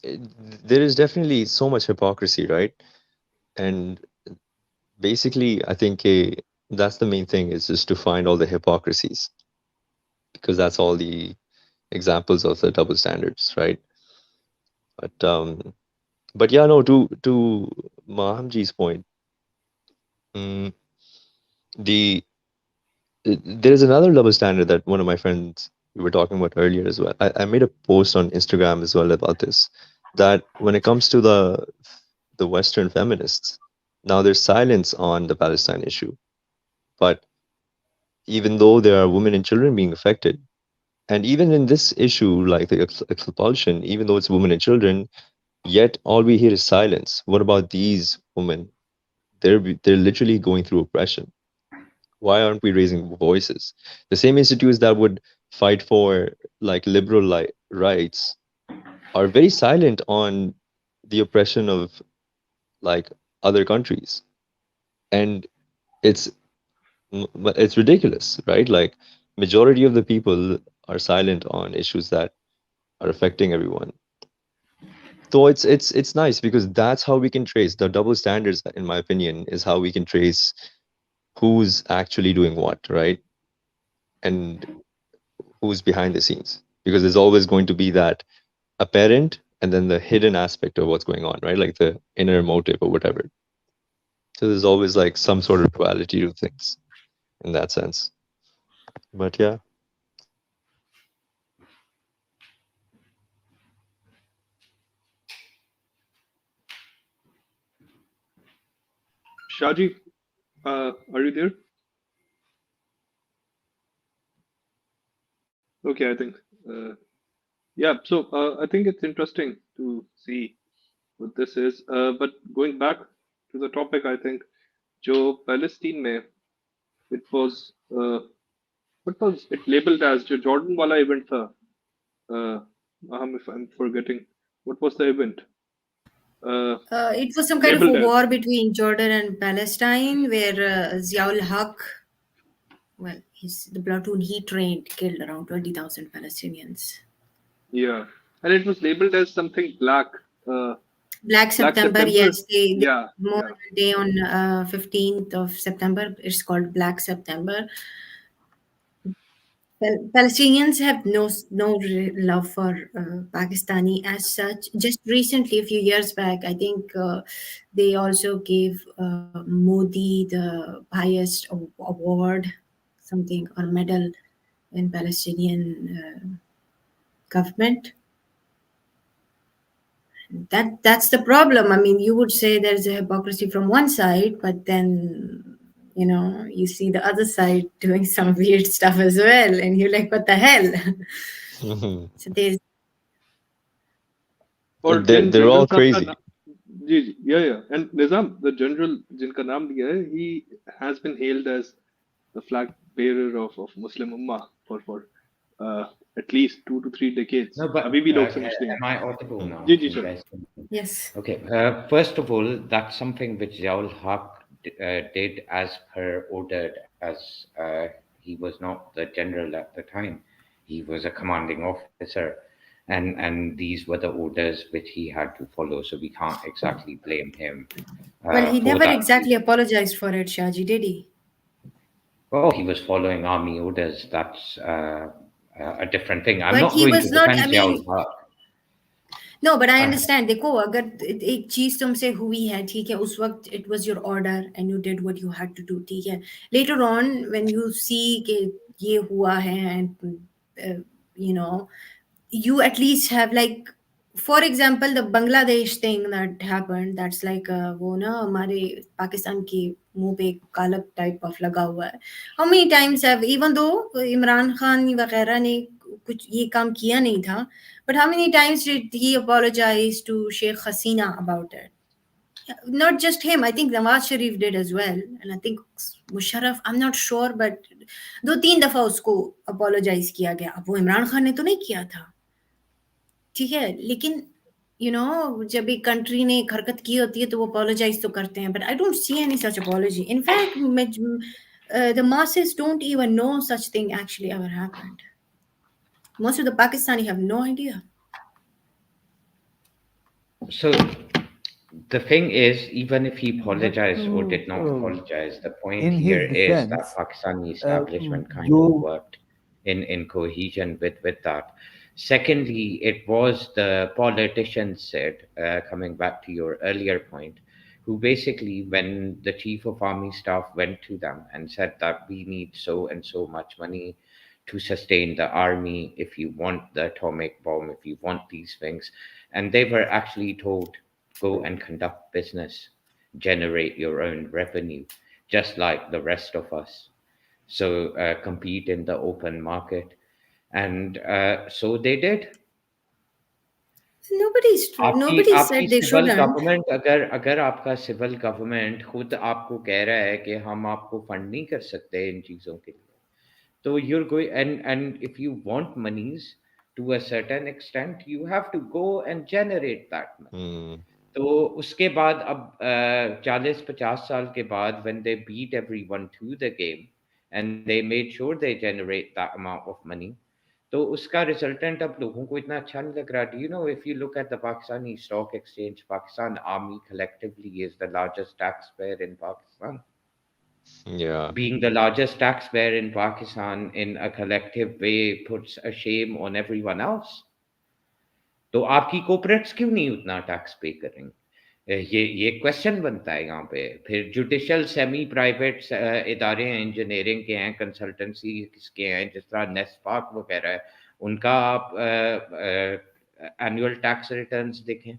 it, there is definitely so much hypocrisy, right? And basically, I think that's the main thing is just to find all the hypocrisies because that's all the examples of the double standards, right? But yeah, no, to Mahamji's point, mm, the there is another double standard that one of my friends we were talking about earlier as well. I made a post on Instagram as well about this, that when it comes to the Western feminists, now there's silence on the Palestine issue, but even though there are women and children being affected, and even in this issue like the expulsion, even though it's women and children, yet all we hear is silence. What about these women? They're literally going through oppression. Why aren't we raising voices? The same institutes that would fight for like liberal rights are very silent on the oppression of like other countries, and it's it's ridiculous, right? Like majority of the people are silent on issues that are affecting everyone. So it's nice because that's how we can trace the double standards. In my opinion, is how we can trace who's actually doing what, right? And who's behind the scenes, because there's always going to be that apparent and then the hidden aspect of what's going on, right? Like the inner motive or whatever. So there's always like some sort of duality to things in that sense. But yeah. Shaji, are you there? Okay, I think. Uh, yeah, so I think it's interesting to see what this is. But going back to the topic, I think, जो Palestine में, it was, what was it labeled as? जो Jordan वाला event था. If I'm forgetting, what was the event? It was some kind of a Labeled as. war between Jordan and Palestine where Ziaul Haq, well, the platoon he trained killed around 20,000 Palestinians. Yeah, and it was labeled as something black. Uh, Black Black September, September. yes, they Yeah, Memorial yeah. Day on 15th of September. It's called Black September. Palestinians have no love for Pakistani as such. Just recently, a few years back, I think they also gave Modi the highest award, something or medal in Palestinian government. That's the problem. I mean, you would say there's a hypocrisy from one side, but then you see the other side doing some weird stuff as well, and you're like, what the hell? So there's और जिन They're general all साहब का crazy. जी जी या and Nizam the general जिनका नाम लिया है he has been hailed as the flag bearer of Muslim Ummah for uh, at least 2 to 3 decades. No, but अभी भी लोग समझते हैं am I audible Hmm. now? जी जी Can you sir guys hear me? yes. Okay. First of all, that's something which Ziaul Haq did as per ordered, as he was not the general at the time. He was a commanding officer, and these were the orders which he had to follow. So we can't exactly blame him Well, he for never that. exactly apologized for it, Shaji, did he? Oh, he was following army orders. That's a different thing. I'm But not he going to was not. defend I Ziaul mean, Haq. No but I Uh, understand देखो अगर एक चीज तुमसे हुई है ठीक है उस वक्त it was your order and you did what you had to do ठीक है later on when you see कि ये हुआ है and you know you at least have like for example the Bangladesh thing that happened that's like वो ना हमारे पाकिस्तान के मुंह पे एक कालक टाइप ऑफ लगा हुआ है how many times have even though Imran Khan वगैरह ने कुछ ये काम किया नहीं था but how many times did he apologize to Sheikh Hasina about it? Not just him, I think Nawaz Sharif did as well, and I think Musharraf, I'm not sure, but 2-3 दफा उसको apologize किया गया. अब वो इमरान खान ने तो नहीं किया था, ठीक है? लेकिन जब एक कंट्री ने एक हरकत की होती है तो वो apologize तो करते हैं, but I don't see any such apology. In fact, the masses don't even know such thing actually ever happened. Most of the Pakistani have no idea. so the thing is, even if he But apologized or to did not apologize, the point in here his is that defense, Pakistani establishment kind of जो worked in cohesion with that. Secondly, it was the politicians said, coming back to your earlier point, who basically, when the chief of army staff went to them and said that we need so and so much money to sustain the army, if you want the atomic bomb, if you want these things, and they were actually told go and conduct business, generate your own revenue, just like the rest of us. So compete in the open market. And so they did. Nobody आपकी said they civil shouldn't. Government अगर अगर आपका civil government खुद आपको कह रहा है कि हम आपको फंड नहीं कर सकते इन चीज़ों के लिए तो you're going and if you want monies to a certain extent you have to go and generate that money. Hmm. तो उसके बाद अब 40-50 साल के बाद when they beat everyone to the game and they made sure they generate that amount of money तो उसका resultant अब लोगों को इतना अच्छा नहीं लग रहा. Do you know if you look at the Pakistani stock exchange, Pakistan Army collectively is the largest taxpayer in Pakistan. Yeah. Being the largest taxpayer in Pakistan in a collective way puts a shame on everyone else. तो आपकी corporates क्यों नहीं उतना tax पे करेंगे? ये question बनता है यहाँ पे. फिर जुडिशल सेमी प्राइवेट इदारे हैं, इंजीनियरिंग के हैं, कंसल्टेंसी के हैं, जिस तरह नेस्पाक वगैरह है, उनका आप एनुअल टैक्स रिटर्न्स देखें,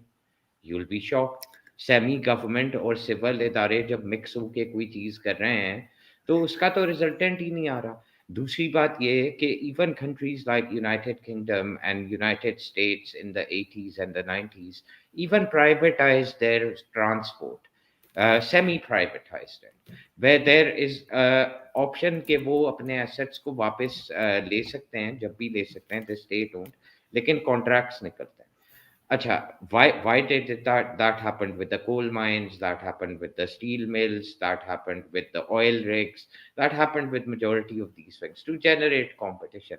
you will be shocked. Semi government और सिविल इदारे जब मिक्स होके कोई चीज़ कर रहे हैं तो उसका तो रिजल्टेंट ही नहीं आ रहा. दूसरी बात ये है कि even countries like United Kingdom and United States in the 80s and the 90s even privatized their transport, semi-privatized it, where there is option कि वो अपने assets को वापस ले सकते हैं, जब भी ले सकते हैं, the state owned, लेकिन contracts निकलते हैं. Acha, why did that happened with the coal mines, that happened with the steel mills, that happened with the oil rigs, that happened with majority of these things to generate competition.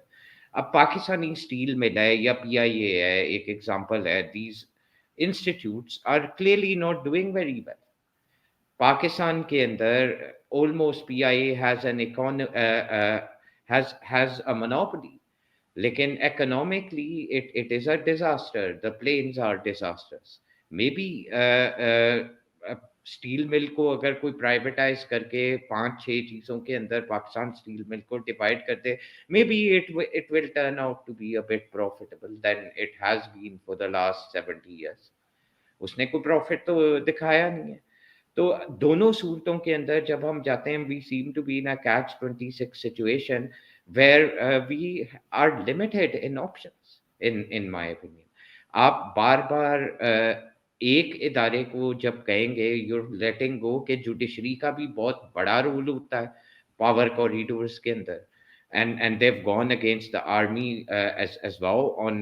अब Pakistani steel mill है या PIA है, एक example है, these institutes are clearly not doing very well. Pakistan के अंदर almost PIA has an has a monopoly. लेकिन economically it is a disaster. The planes are disasters. Maybe steel mill को अगर कोई प्राइवेटाइज करके 5-6 चीजों के अंदर पाकिस्तान स्टील मिल को डिवाइड करते, maybe it will turn out to be a bit profitable than it has been for the last 70 years. उसने कोई प्रॉफिट तो दिखाया नहीं है। तो दोनों सूरतों के अंदर जब हम जाते हैं, we seem to be in a catch 26 situation where we are limited in options, in my opinion. आप बार बार एक इदारे को जब कहेंगे यूर लेटिंग गो, के जुडिशरी का भी बहुत बड़ा रोल होता है पावर कॉरिडोर्स के अंदर, and they've gone against the army as well on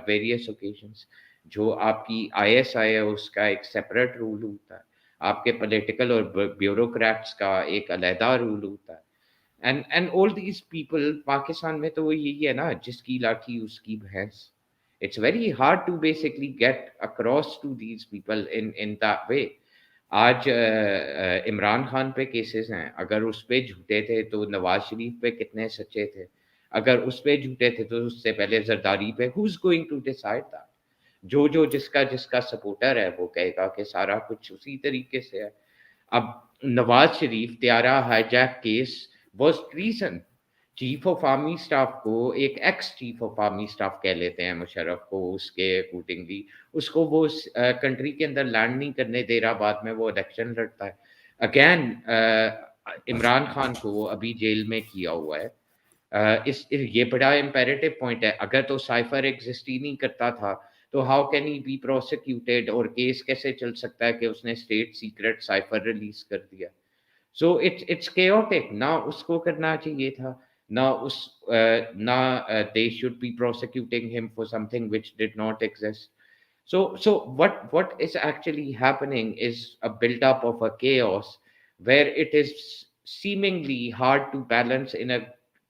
various occasions। जो आपकी ISI है उसका एक सेपरेट रूल होता है, आपके पॉलिटिकल और ब्यूरोक्रेट्स का एक अलहदा रूल होता है। And all these people, Pakistan में तो यही है ना, जिसकी लाठी उसकी भैंस। It's very hard to basically get across to these people in that way. आज इमरान खान पे केसेस हैं, अगर उस पे झूठे थे तो नवाज शरीफ पे कितने सच्चे थे, अगर उस पे झूठे थे तो उससे पहले जरदारी पे। Who is going to decide that? जो जिसका जिसका सपोर्टर है वो कहेगा कि सारा कुछ उसी तरीके से है। अब नवाज शरीफ त्यारा hijack case was treason. Chief of army staff को, एक ex chief of army staff कह लेते हैं मुशर्रफ को, उसके अकॉर्डिंगली उसको वो कंट्री के अंदर लैंड नहीं करने दे रहा, बाद में वो इलेक्शन लड़ता है। अगेन इमरान खान को अभी जेल में किया हुआ है। ये बड़ा इम्पेरेटिव पॉइंट है। अगर तो साइफर एग्जिस्ट ही नहीं करता था तो how can he be prosecuted, और केस कैसे चल सकता है कि उसने स्टेट सीक्रेट साइफर रिलीज कर दिया। So it's chaotic. ना उसको करना चाहिए था, ना उस ना they should be prosecuting him for something which did not exist. So what is actually happening is a build-up of a chaos where it is seemingly hard to balance in a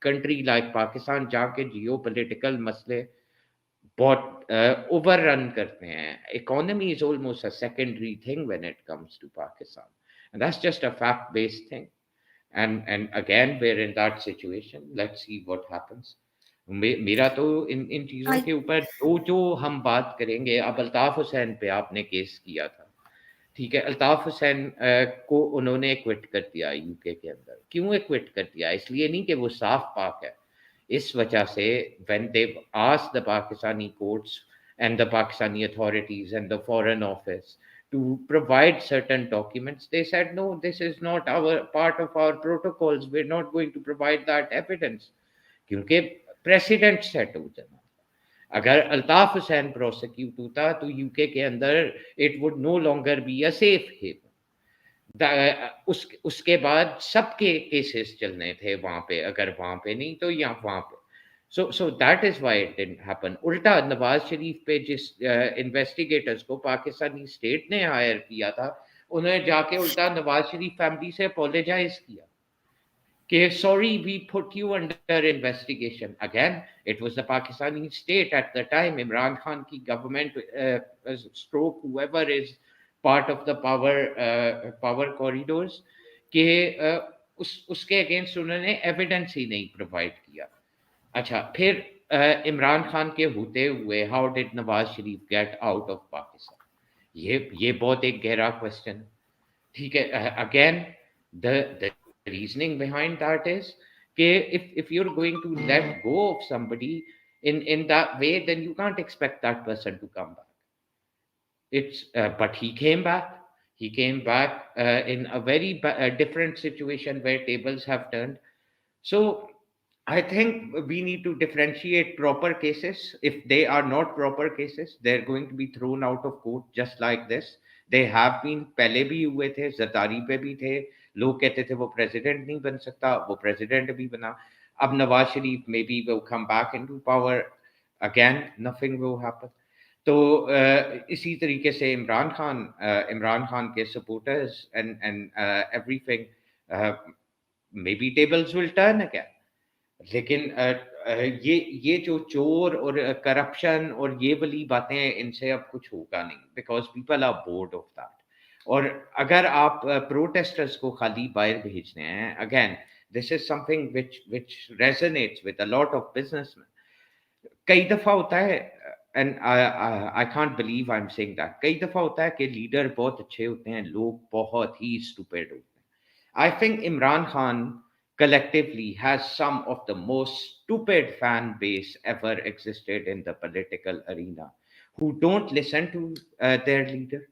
country like Pakistan, जहाँ के geopolitical मसले बहुत overrun करते हैं। Economy is almost a secondary thing when it comes to Pakistan, and that's just a fact-based thing। And again we're in that situation, let's see what happens। मेरा तो इन चीजों I के ऊपर जो जो हम बात करेंगे। अब अल्ताफ हुसैन पे आपने केस किया था, ठीक है, अल्ताफ हुसैन को उन्होंने क्विट कर दिया यूके के अंदर। क्यों क्विट कर दिया? इसलिए नहीं कि वो साफ पाक है, इस वजह से when they've asked the Pakistani courts and the Pakistani authorities and the foreign office to provide certain documents, they said no, this is not our part of our protocols, we're not going to provide that evidence। क्योंकि president set हो जाना। अगर Altaf Hussain prosecute होता तो UK के अंदर it would no longer be a safe haven. उसके बाद सबके केसेस चलने थे वहां पे, अगर वहां पे नहीं तो या वहां पे। So that is why it didn't happen. उल्टा नवाज शरीफ पे जिस इन्वेस्टिगेटर्स को पाकिस्तानी स्टेट ने हायर किया था, उन्होंने जाके उल्टा नवाज शरीफ फैमिली से अपोलोजाइज किया कि sorry, we put you under investigation। Again, it was the Pakistani state at the time, Imran Khan ki government, stroke whoever is part of the power corridors, कि उसके अगेंस्ट उन्होंने एविडेंस ही नहीं provide किया। अच्छा, फिर इमरान खान के होते हुए how did Nawaz Sharif get out of Pakistan? ये बहुत एक गहरा क्वेश्चन है, ठीक है। Again the reasoning behind that is if you're going to let go of somebody in that way, then you can't expect that person to come back। It's but he came back, in a very different situation where tables have turned। So I think we need to differentiate proper cases. If they are not proper cases, they're going to be thrown out of court just like this। They have been, पहले भी हुए थे, जरदारी पे भी थे, लोग कहते थे वो प्रेसिडेंट नहीं बन सकता, वो प्रेसिडेंट भी बना। अब नवाज शरीफ maybe will come back into power again, nothing will happen। तो इसी तरीके से इमरान खान के supporters and everything, maybe tables will turn again। लेकिन ये जो चोर और करप्शन और ये वाली बातें, इनसे अब कुछ होगा नहीं, because people are bored of that. और अगर आप प्रोटेस्टर्स को खाली बाहर भेजने हैं, again this is something which resonates with a lot of businessmen। कई दफा होता है, and I can't believe I am saying that, कई दफा होता है कि लीडर बहुत अच्छे होते हैं, लोग बहुत ही स्टूपिड होते हैं। I think Imran Khan collectively has some of the most stupid fan base ever existed in the political arena, who don't listen to their leader,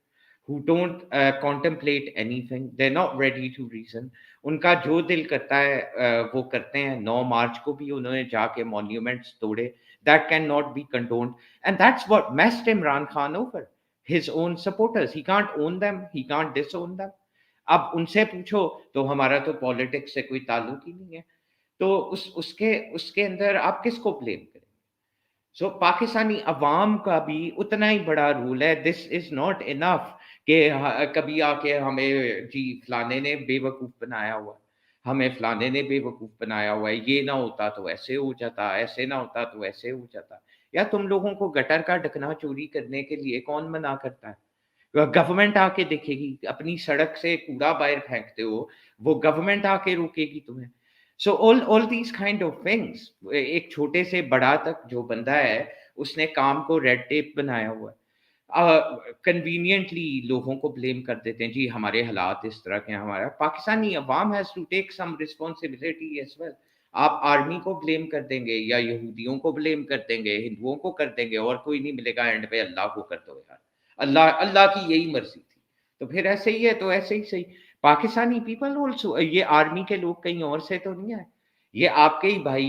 who don't contemplate anything. They're not ready to reason. उनका जो दिल करता है वो करते हैं. 9 मार्च को भी उन्होंने जाके मॉन्यूमेंट्स तोड़े. That cannot be condoned, and that's what messed Imran Khan over. His own supporters. He can't own them. He can't disown them. अब उनसे पूछो तो हमारा तो पॉलिटिक्स से कोई ताल्लुक ही नहीं है. तो उसके उसके अंदर आप किसको ब्लेम करें? सो पाकिस्तानी अवाम का भी उतना ही बड़ा रोल है. दिस इज नॉट इनफ कि कभी आके हमें जी फलाने ने बेवकूफ बनाया हुआ है, हमें फलाने ने बेवकूफ बनाया हुआ है, ये ना होता तो ऐसे हो जाता, ऐसे ना होता तो ऐसे हो जाता. या तुम लोगों को गटर का ढकना चोरी करने के लिए कौन मना करता है? गवर्नमेंट आके देखेगी. अपनी सड़क से कूड़ा बाहर फेंकते हो, वो गवर्नमेंट आके रोकेगी तुम्हें. So all these kind of things. एक छोटे से बड़ा तक जो बंदा है उसने काम को रेड टेप बनाया हुआ है. कन्वीनियंटली लोगों को ब्लेम कर देते हैं, जी हमारे हालात इस तरह के हैं. हमारा पाकिस्तानी अवाम has to take some responsibility as well. आप आर्मी को ब्लेम कर देंगे या यहूदियों को ब्लेम कर देंगे, हिंदुओं को कर देंगे और कोई नहीं मिलेगा. एंड पे अल्लाह को कर दो यार. अल्लाह अल्लाह की यही मर्जी थी. तो फिर ऐसे ही है, तो ऐसे ही सही. पाकिस्तानी पीपल ऑल्सो, ये आर्मी के लोग कहीं और से तो नहीं आए. ये आपके ही भाई,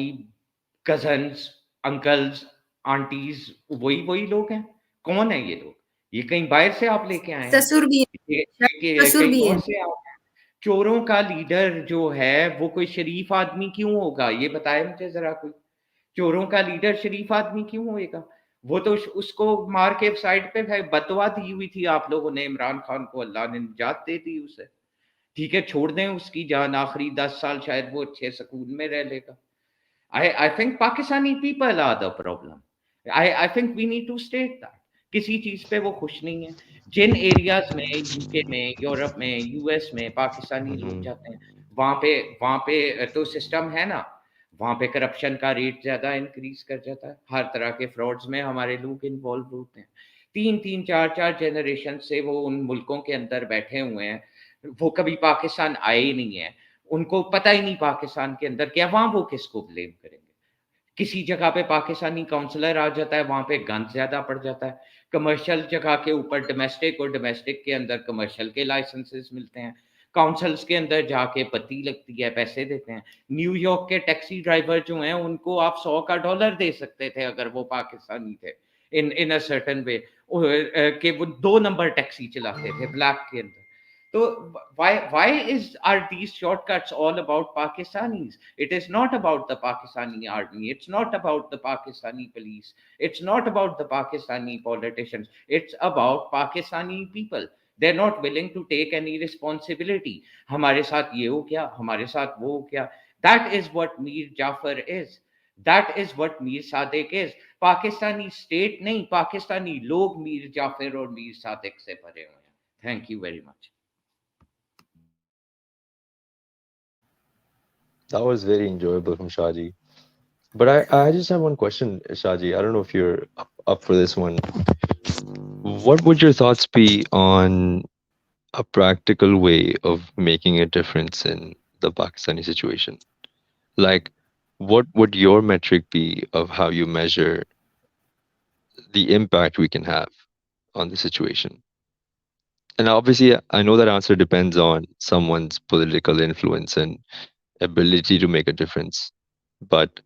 कजन्स, अंकल्स, आंटीज, वही वही लोग हैं. कौन है ये लोग? ये कहीं बाहर से आप लेके आए हैं? ससुर भी है, ससुर कहीं भी और है. से आए हैं? चोरों का लीडर जो है वो कोई शरीफ आदमी क्यों होगा? ये बताए मुझे जरा कोई. चोरों का लीडर शरीफ आदमी क्यों होएगा? वो तो उसको मार के साइड पे बददुआ दी हुई थी आप लोगों ने. इमरान खान को अल्लाह ने निजात दे दी उसे. ठीक है, छोड़ दें उसकी जान, आखिरी 10 साल शायद वो अच्छे सुकून में रह लेगा. I think Pakistani people are the problem. I think we need to state that. किसी चीज पे वो खुश नहीं है. जिन एरियाज में, यूके में, यूरोप में, यूएस में पाकिस्तानी लोग Mhm. जाते हैं, वहां पे तो सिस्टम है ना. वहां पे करप्शन का रेट ज्यादा इंक्रीज कर जाता है. हर तरह के फ्रॉड्स में हमारे लोग इन्वॉल्व होते हैं. 3-3, 4-4 जनरेशन से वो उन मुल्कों के अंदर बैठे हुए हैं. वो कभी पाकिस्तान आए ही नहीं है. उनको पता ही नहीं पाकिस्तान के अंदर क्या. वहां वो किसको ब्लेम करेंगे? किसी जगह पे पाकिस्तानी काउंसलर आ जाता है, वहां पे गंद ज्यादा पड़ जाता है. कमर्शियल जगह के ऊपर डोमेस्टिक, और डोमेस्टिक के अंदर कमर्शियल के लाइसेंसेस मिलते हैं. काउंसिल्स के अंदर जाके पत्ती लगती है, पैसे देते हैं. न्यूयॉर्क के टैक्सी ड्राइवर जो हैं उनको आप $100 दे सकते थे अगर वो पाकिस्तानी थे. इन अ सर्टेन वे कि वो 2 नंबर टैक्सी चलाते थे ब्लैक के अंदर. तो why are these shortcuts all about Pakistanis? It is not about the Pakistani army. It's not about the Pakistani police. It's not about the Pakistani politicians. It's about Pakistani people. They're not willing to take any responsibility. हमारे साथ ये हो क्या, हमारे साथ वो हो क्या. That is what Mir Jaffar is. That is what Mir Sadiq is. Pakistani state नहीं, पाकिस्तानी लोग मीर जाफर और मीर सादिक से भरे हुए हैं. Thank you very much. That was very enjoyable from Shaji. But I just have one question, Shaji. I don't know if you're up for this one. What would your thoughts be on a practical way of making a difference in the Pakistani situation? Like, what would your metric be of how you measure the impact we can have on the situation? And obviously, I know that answer depends on someone's political influence and ability to make a difference. But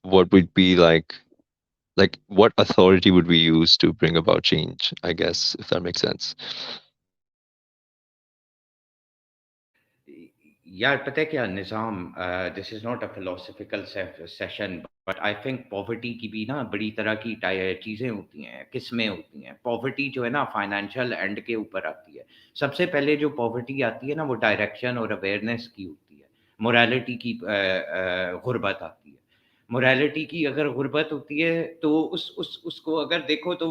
what would be like what authority would we use to bring about change, I guess, if that makes sense? यार पता है क्या Nizam, this is not a philosophical session, but I think poverty की भी ना बड़ी तरह की चीज़ें होती हैं, किस्में होती हैं. पॉवर्टी जो है ना फाइनेंशियल एंड के ऊपर आती है. सबसे पहले जो पॉवर्टी आती है ना वो डायरेक्शन और अवेयरनेस की होती है. मोरालिटी की गुर्बत आती है. मोरालिटी की अगर गुर्बत होती है तो उसको अगर देखो तो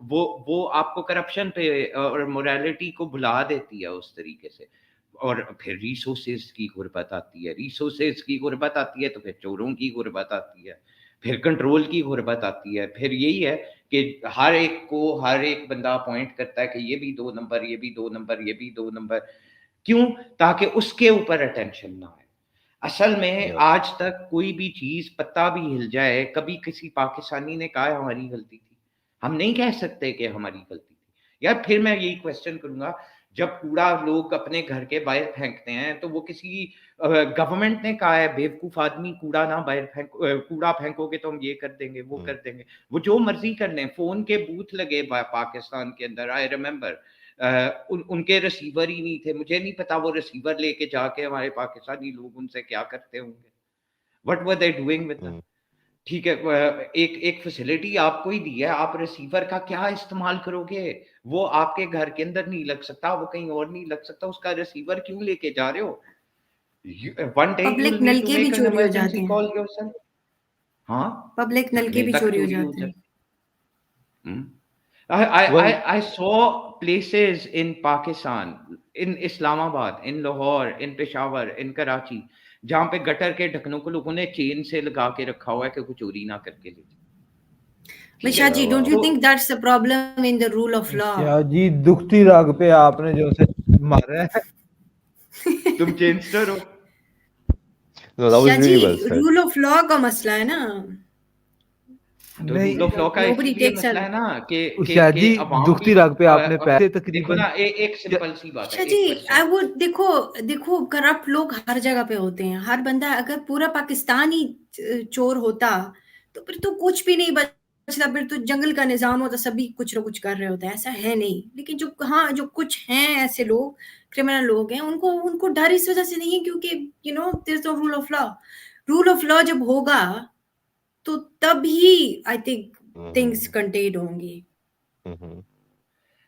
वो आपको करप्शन पे और मोरालिटी को भुला देती है उस तरीके से. और फिर रिसोर्सेज की गुर्बत आती है. रिसोर्सेज की गुर्बत आती है तो फिर चोरों की गुर्बत आती है, फिर कंट्रोल की गुर्बत आती है. फिर यही है कि हर एक बंदा अपॉइंट करता है कि ये भी 2 नंबर, ये भी 2 नंबर, ये भी 2 नंबर. क्यों? ताकि उसके ऊपर अटेंशन ना आए. असल में Yeah. आज तक कोई भी चीज पत्ता भी हिल जाए, कभी किसी पाकिस्तानी ने कहा है हमारी गलती थी? हम नहीं कह सकते कि हमारी गलती थी यार। फिर मैं यही क्वेश्चन करूंगा, जब कूड़ा लोग अपने घर के बाहर फेंकते हैं तो वो किसी गवर्नमेंट ने कहा है बेवकूफ आदमी कूड़ा ना बाहर कूड़ा फेंकोगे तो हम ये कर देंगे वो कर देंगे, वो जो मर्जी कर लें। फोन के बूथ लगे पाकिस्तान के अंदर, आई रिमेम्बर उनके रिसीवर ही नहीं थे, मुझे नहीं पता वो रिसीवर लेके जाके हमारे पाकिस्तानी लोग उनसे क्या करते होंगे, what were they doing with that. ठीक है, एक एक फैसिलिटी आपको ही दी है, आप रिसीवर का क्या इस्तेमाल करोगे? वो आपके घर के अंदर नहीं लग सकता, वो कहीं और नहीं लग सकता, उसका रिसीवर क्यों लेके जा रहे हो? One day you public will need to नलके भी मेक एन चोरी हो इमरजेंसी जाते हैं, कॉल योरसेल्फ। हाँ, पब्लिक नलके घटने भी तक चोरी हो चोरी हो जाते हैं। जाती। I Well, I saw places in Pakistan, in Islamabad, in Lahore, in Peshawar, in Karachi, जहाँ पे गटर के ढक्कनों को लोगों ने चेन से लगा के रखा हुआ है कि कोई चोरी ना करके ले जाए। ठीक है, Mishaji, don't you तो think that's a problem in the rule of law? Shah ji दुखती राग पे आपने जो से मारा है। तुम चेनस्टर हो। no, that was Shahaji, really well said. rule of law का मसला है ना। तो नहीं रूल ऑफ लॉ का Nobody इसीलिए takes a मसला है ना शाह कि जी अवाम भी दुखती राग पे आपने पैसे देखो तकरीबन ना, एक सिंपल सी बात है, शाहजी, एक आई क्वेश्चन। वुड देखो देखो करप्ट लोग हर जगह पे होते हैं, हर बंदा। अगर पूरा पाकिस्तान ही चोर होता तो फिर तो कुछ भी नहीं बचता, फिर तो जंगल का निजाम होता, सभी कुछ ना कुछ कर रहे होते हैं। ऐसा है नहीं, लेकिन जो हाँ जो कुछ हैं ऐसे लोग, क्रिमिनल लोग हैं, उनको उनको डर इस वजह से नहीं है क्योंकि there is no rule of law. Rule of law जब होगा तो तभी I think things Mm-hmm. Contain होंगी। Mm-hmm.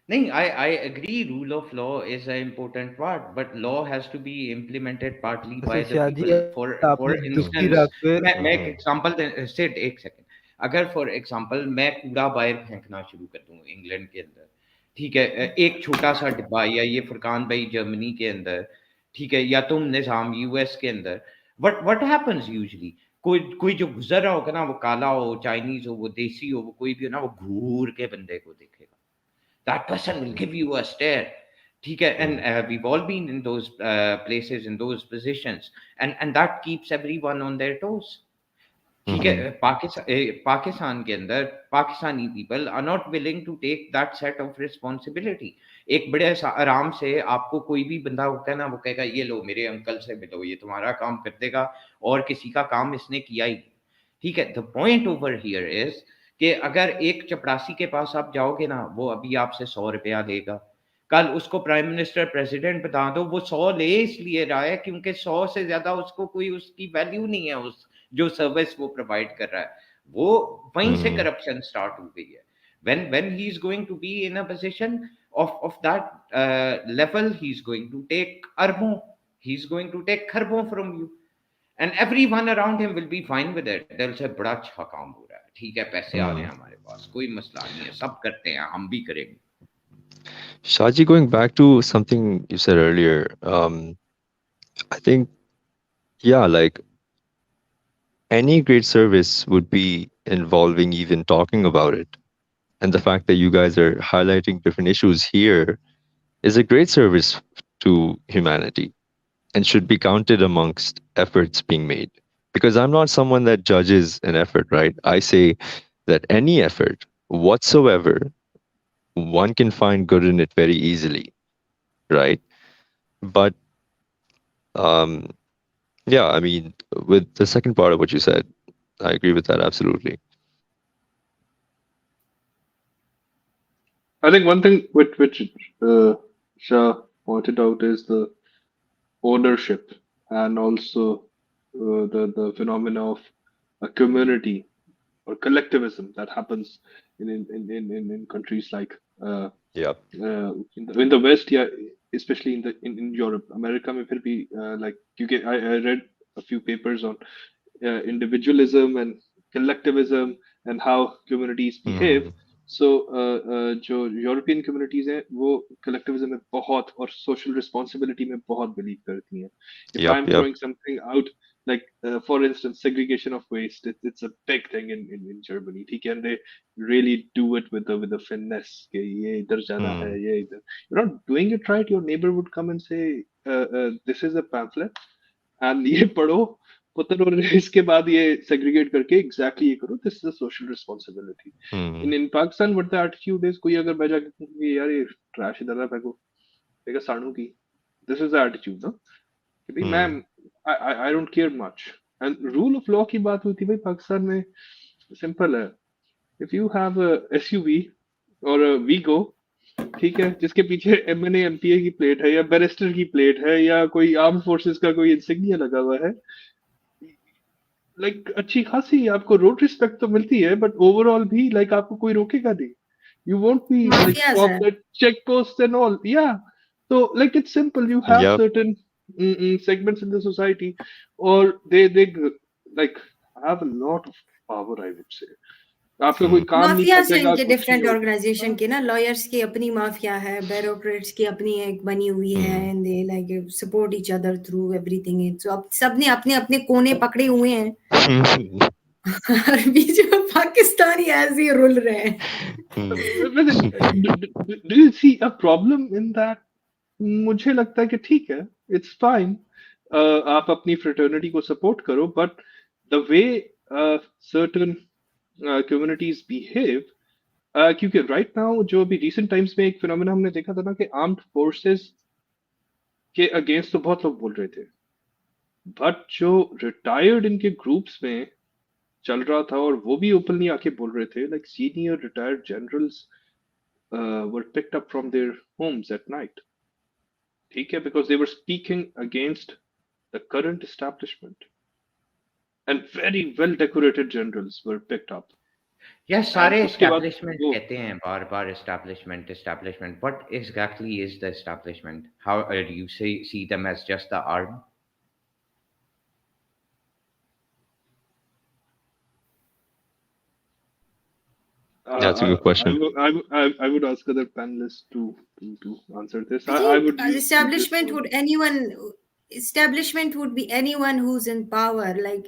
नहीं, I agree rule of law is an important part, but law has to be implemented partly अच्छा by the Shah ji people. For आपने दुखती instance, राग पे मैं एक Mm-hmm. एग्जांपल सिट एक सेकंड। अगर फॉर एग्जांपल मैं कूड़ा बाहर फेंकना शुरू कर दूं इंग्लैंड के अंदर, ठीक है, एक छोटा सा डिब्बा, या ये फुरकान भाई जर्मनी के अंदर, ठीक है, या तुम निजाम यूएस के अंदर, व्हाट हैपेंस यूजुअली, कोई कोई जो गुजर रहा होगा ना, वो काला हो, चाइनीज हो, वो देसी हो, वो कोई भी हो ना, वो घूर के बंदे को देखेगा, that person will give you a stare. ठीक है, and we've all been in those places, in those positions, and that keeps everyone on their toes. ठीक Mm-hmm. है, पाकिस्तान के अंदर Pakistani people are not willing to take that set of responsibility. एक बड़े आराम से आपको कोई भी बंदा होता है ना, वो कहेगा ये लो मेरे अंकल से मिलो, ये तुम्हारा काम कर देगा, और किसी का काम इसने किया ही। ठीक है, the point over here is कि अगर एक चपरासी के पास आप जाओगे ना, वो अभी आपसे 100 रुपया लेगा, कल उसको प्राइम मिनिस्टर प्रेसिडेंट बता दो, वो 100 ले इसलिए रहा है क्योंकि 100 से ज्यादा उसको कोई उसकी वैल्यू नहीं है, उस जो सर्विस वो प्रोवाइड कर रहा है। वो वहीं से Mm-hmm. करप्शन स्टार्ट हो गई है। when he is going to be in a position of that level, he is going to take अरबों, he is going to take खरबों from you, and everyone around him will be fine with it. They'll say बड़ा अच्छा काम हो रहा है, ठीक है, पैसे आ रहे हैं हमारे पास, कोई मसला नहीं है, सब करते हैं, हम भी करेंगे। Shaji, going back to something you said earlier, I think, yeah, like any great service would be involving even talking about it. And the fact that you guys are highlighting different issues here is a great service to humanity and should be counted amongst efforts being made. Because I'm not someone that judges an effort, right? I say that any effort whatsoever, one can find good in it very easily, right? But um, yeah, I mean, with the second part of what you said, I agree with that absolutely. I think one thing which Shah pointed out is the ownership and also the phenomena of a community or collectivism that happens in countries like Yep. in the West, yeah, especially in Europe. America may be like I read a few papers on individualism and collectivism and how communities behave. Mm. So जो European communities हैं वो collectivism में बहुत और social responsibility में बहुत believe करती हैं. If Yep. I'm Yep. throwing something out, like for instance segregation of waste, it's a big thing in Germany, ठीक है, and they really do it with the finesse कि ये इधर जाना है, Mm. ये इधर. You're not doing it right, your neighbor would come and say this is a pamphlet and ये पढ़ो पुत्र और इसके बाद ये सेग्रीगेट करके एग्जैक्टली ये करो, this is a social responsibility. In Pakistan what the attitude is, कोई अगर मैं जाके कहूं कि यार ये ट्रैश इधर ना फेंको, देखा सानू की, दिस इज द एटीट्यूड ना, कि भाई मैं I don't care much. And rule of law की बात हुई थी भाई पाकिस्तान में, सिंपल है. If you have a SUV और वीगो, ठीक है, जिसके पीछे एमएनए एमपीए की प्लेट है या बैरिस्टर की प्लेट है या कोई आर्म फोर्सेस का कोई इंसिग्निया लगा हुआ है, लाइक अच्छी खासी आपको रोड रिस्पेक्ट तो मिलती है, बट ओवरऑल भी लाइक आपको कोई रोकेगा नहीं. You won't be like Mafias stop है. at checkposts and all. Yeah. So like it's simple. You have Yep. certain segments in the society, or they like have a lot of power, I would say. आपका कोई काम नहीं mafias हैं फंसेगा, इनके कुछ नहीं different होगा. ऑर्गेनाइजेशन के ना, लॉयर्स की अपनी माफिया है, ब्यूरोक्रेट्स की अपनी एक बनी हुई है, and they like support each other through everything. So अब सबने अपने अपने कोने पकड़े हुए हैं और बीच में पाकिस्तानी ऐसे ही रुल रहे हैं. Do you see a problem in that? मुझे लगता है कि ठीक है, इट्स फाइन, आप अपनी फ्रेटर्निटी को सपोर्ट करो, but the way certain communities behave, क्योंकि राइट नाउ जो अभी रिसेंट टाइम्स में एक फिनोमेना हमने देखा था ना कि आर्म्ड फोर्सेस के अगेंस्ट तो बहुत लोग बोल रहे थे, बट जो रिटायर्ड इनके ग्रुप्स में चल रहा था और वो भी ओपनली आके बोल रहे थे, like senior retired generals were picked up from their homes at night, ठीक है, because they were speaking against the current establishment, and very well decorated generals were picked up. या सारे And उसके बाद एस्टेब्लिशमेंट वो कहते हैं बार बार establishment establishment, what exactly is the establishment? How you see them as just the arm? That's a good question. I would ask other panelists to answer this. I I think would use establishment this would establishment would be anyone who's in power. Like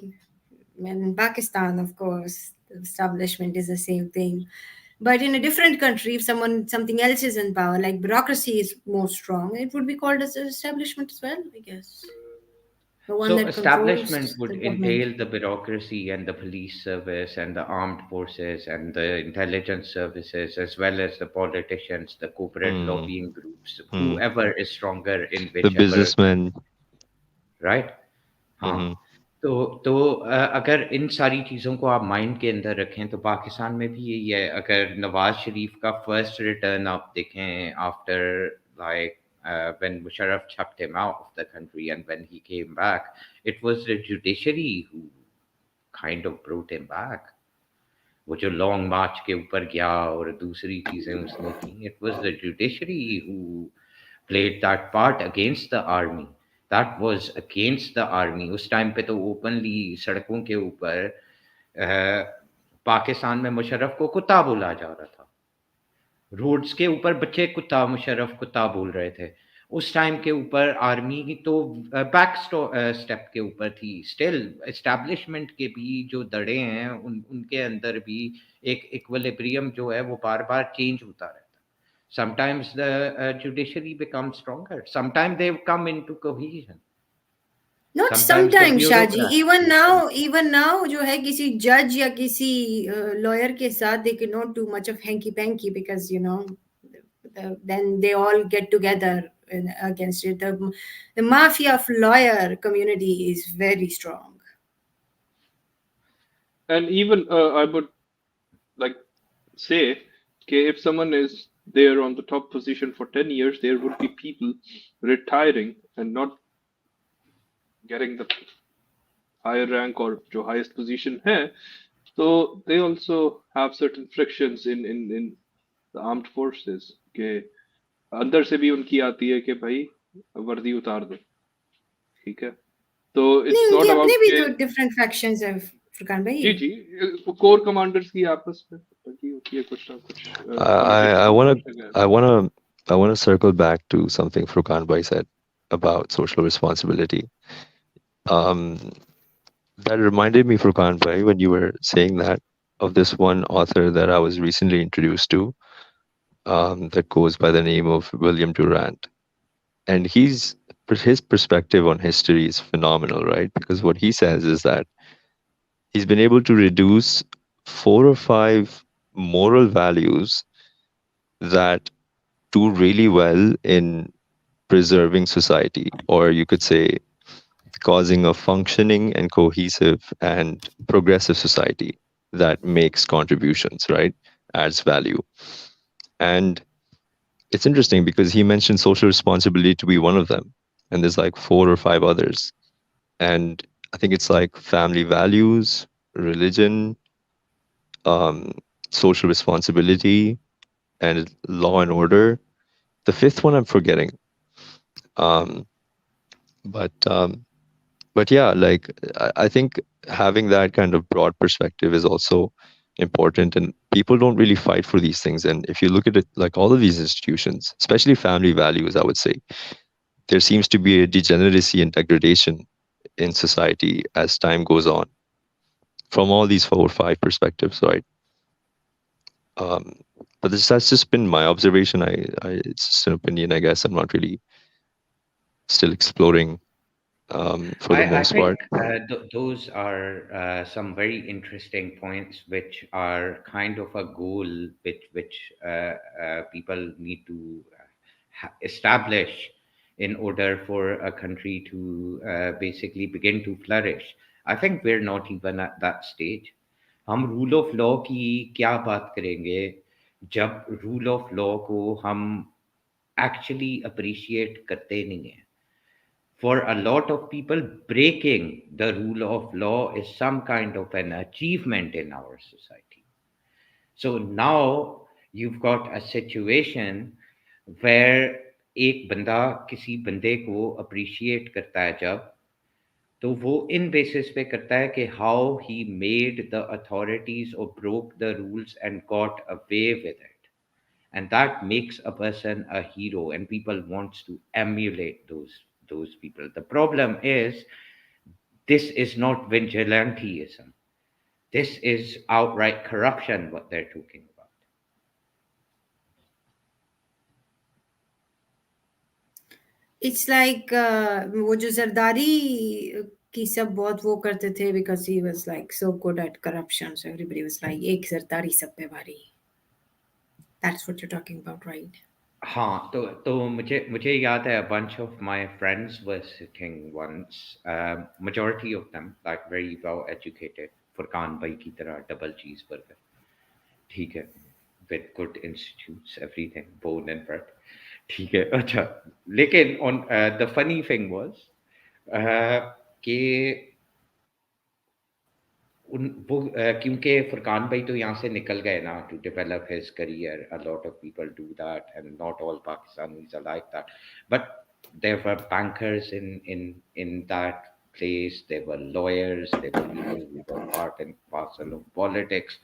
in Pakistan, of course, the establishment is the same thing. But in a different country, if something else is in power, like bureaucracy is more strong, it would be called as an establishment as well, I guess. The one So that establishment controls would the government. entail the bureaucracy and the police service and the armed forces and the intelligence services, as well as the politicians, the corporate lobbying groups, whoever is stronger in The whichever, businessmen. right? हाँ. तो अगर इन सारी चीज़ों को आप mind के अंदर रखें तो पाकिस्तान में भी यही है. अगर नवाज शरीफ का फर्स्ट रिटर्न आप देखें after like when Musharraf chucked him out of the country and when he came back, it was the judiciary who kind of brought him back. वो जो लॉन्ग मार्च के ऊपर गया और दूसरी चीज़ें उसने की, it was the judiciary who played that part against the army. That was against the army. उस टाइम पे तो ओपनली सड़कों के ऊपर पाकिस्तान में मुशर्रफ को कुत्ता बोला जा रहा था. रोड्स के ऊपर बच्चे कुत्ता, मुशर्रफ कुत्ता बोल रहे थे. उस टाइम के ऊपर आर्मी तो बैक स्टेप के ऊपर थी. स्टिल एस्टैब्लिशमेंट के भी जो दड़े हैं उनके अंदर भी एक इक्विलिब्रियम जो है वो बार बार चेंज होता रहता है. Sometimes the judiciary becomes stronger. Sometimes they come into cohesion. Not sometimes, Shaji. Even now, जो है किसी judge या किसी lawyer के साथ, they cannot do much of hanky panky because then they all get together against it. The mafia of lawyer community is very strong. And even I would like say, okay, if someone is there on the top position for 10 years, there would be people retiring and not getting the higher rank or जो highest position है. So they also have certain frictions in the armed forces. के अंदर से भी उनकी आती है कि भाई वर्दी उतार दो, ठीक है. तो it's not about अपने भी तो different factions हैं फुरकान भाई. जी जी, कोर कमांडर्स की आपस में लगी होती है कुछ ना कुछ. I want to circle back to something Furqan Bhai said about social responsibility. That reminded me, Furqan Bhai, when you were saying that, of this one author that I was recently introduced to, that goes by the name of William Durant. And he's his perspective on history is phenomenal, right? Because what he says is that he's been able to reduce 4 or 5 moral values that do really well in preserving society, or you could say causing a functioning and cohesive and progressive society that makes contributions, right? Adds value. And it's interesting because he mentioned social responsibility to be one of them. And there's like 4 or 5 others. And I think it's like family values, religion, um, social responsibility, and law and order. The fifth one I'm forgetting. Um, but but yeah, like I think having that kind of broad perspective is also important, and people don't really fight for these things. And if you look at it, like all of these institutions, especially family values, I would say there seems to be a degeneracy and degradation in society as time goes on from all these 4 or 5 perspectives, right? Um, but that's just been my observation. It's just an opinion, I guess. I'm not really still exploring for the I most part. think those are some very interesting points, which are kind of a goal which people need to establish in order for a country to basically begin to flourish. I think we're not even at that stage. हम rule of law की क्या बात करेंगे जब rule of law को हम actually appreciate करते नहीं हैं. For a lot of people, breaking the rule of law is some kind of an achievement in our society. So now you've got a situation where एक बंदा किसी बंदे को अप्रिशिएट करता है जब तो वो इन बेसिस पे करता है कि how he made the authorities और broke the rules and got away with it and that makes a person a hero and people wants to emulate those people. The problem is this is not vigilantism. This is outright corruption what they're talking about. It's like वो जो जरदारी की सब बहुत वो करते थे because he was like so good at corruption, so everybody was like एक जरदारी सब पे भारी. That's what you're talking about, right? हाँ तो मुझे मुझे याद है a bunch of my friends were sitting once, majority of them like very well educated, Furqan भाई की तरह डबल चीज बर्गर, ठीक है, with good institutes, everything, born and bred, ठीक है. अच्छा, लेकिन on the funny thing was कि क्योंकि फुरकान भाई तो यहाँ से निकल गए ना to develop his career. A lot of people do that and not all Pakistanis are like that, but there were bankers in that place, there were lawyers, there were people who were part and parcel of politics,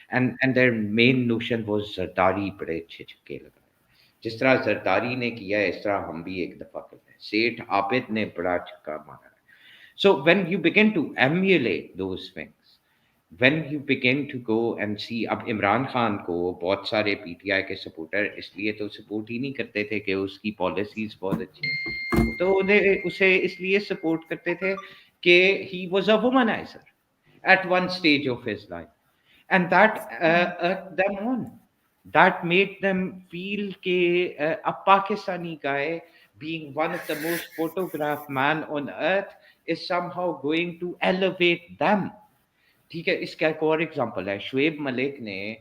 and their main notion was Zardari बड़े अच्छे छक्के लगाए, जिस तरह जरदारी ने किया इस तरह हम भी एक दफा करते हैं, सेठ आबिद ने बड़ा छक्का मारा. So when you begin to emulate those things, when you begin to go and see, अब इमरान खान को बहुत सारे पीटीआई के सपोर्टर इसलिए तो सपोर्ट ही नहीं करते थे कि उसकी पॉलिसीज बहुत अच्छी हैं, तो उन्हें उसे इसलिए सपोर्ट करते थे कि he was a womaniser at one stage of his life, and that irked them on. That made them feel कि a Pakistani guy being one of the most photographed man on earth is somehow going to elevate them. ठीक है, इसका एक और example है, शुएब मलिक ने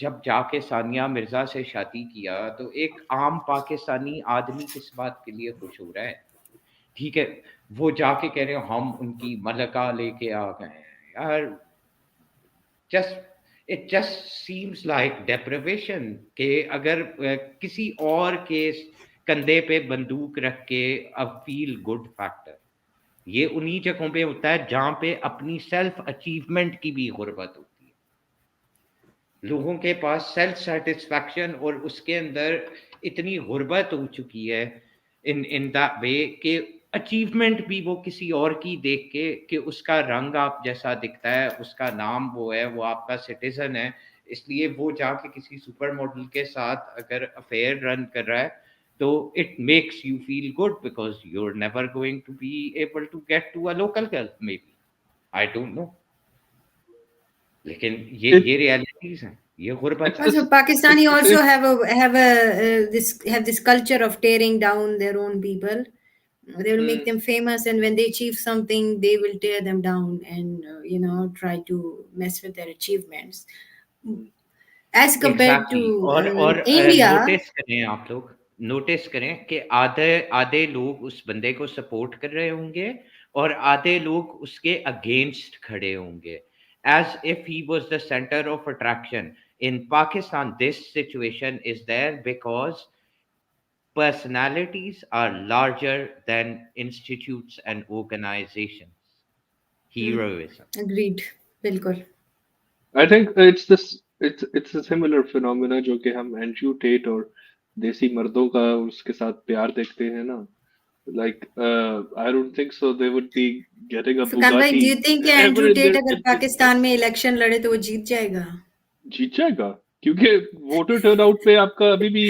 जब जाके सानिया मिर्जा से शादी किया तो एक आम पाकिस्तानी आदमी किस बात के लिए खुश हो रहा है, ठीक है, वो जाके कह रहे हो हम उनकी मलका लेके आ गए हैं यार. just it just seems like deprivation कि अगर किसी और के कंधे पे बंदूक रख के a feel good factor, ये उन्हीं जगहों पे होता है जहां पे अपनी सेल्फ अचीवमेंट की भी गुर्बत होती है. लोगों के पास सेल्फ सेटिस्फैक्शन और उसके अंदर इतनी गुर्बत हो चुकी है इन दैट वे कि अचीवमेंट भी वो किसी और की देख के कि उसका रंग आप जैसा दिखता है, उसका नाम वो है, वो आपका सिटीजन है, इसलिए वो जाके किसी सुपर मॉडल के साथ अगर अफेयर रन कर रहा है So it makes you feel good because you're never going to be able to get to a local girl, maybe. I don't know. लेकिन it ये realities हैं, ये गुर्बत it's है. Also, this Pakistani it's the also same. have this culture of tearing down their own people. They will make Hmm. them famous, and when they achieve something, they will tear them down and try to mess with their achievements. Hmm. As compared to exactly और India, notice करें आप लोग, notice करें कि आधे आधे लोग उस बंदे को सपोर्ट कर रहे होंगे और आधे लोग उसके अगेंस्ट खड़े होंगे, as if he was the centre of attraction. In Pakistan this situation is there because personalities are larger than institutes and organizations. mm, Heroism. agreed, बिल्कुल. I think it's a similar phenomena जो कि हम Andrew Tate और देसी मर्दों का उसके साथ प्यार देखते हैं ना. Like, I don't think so. They would be getting a Furqan भाई, Bugatti do you think कि ever Andrew in Tate their अगर in their पाकिस्तान में इलेक्शन लड़े तो वो जीत जाएगा? जीत जाएगा क्योंकि वोटर टर्नआउट पे आपका अभी भी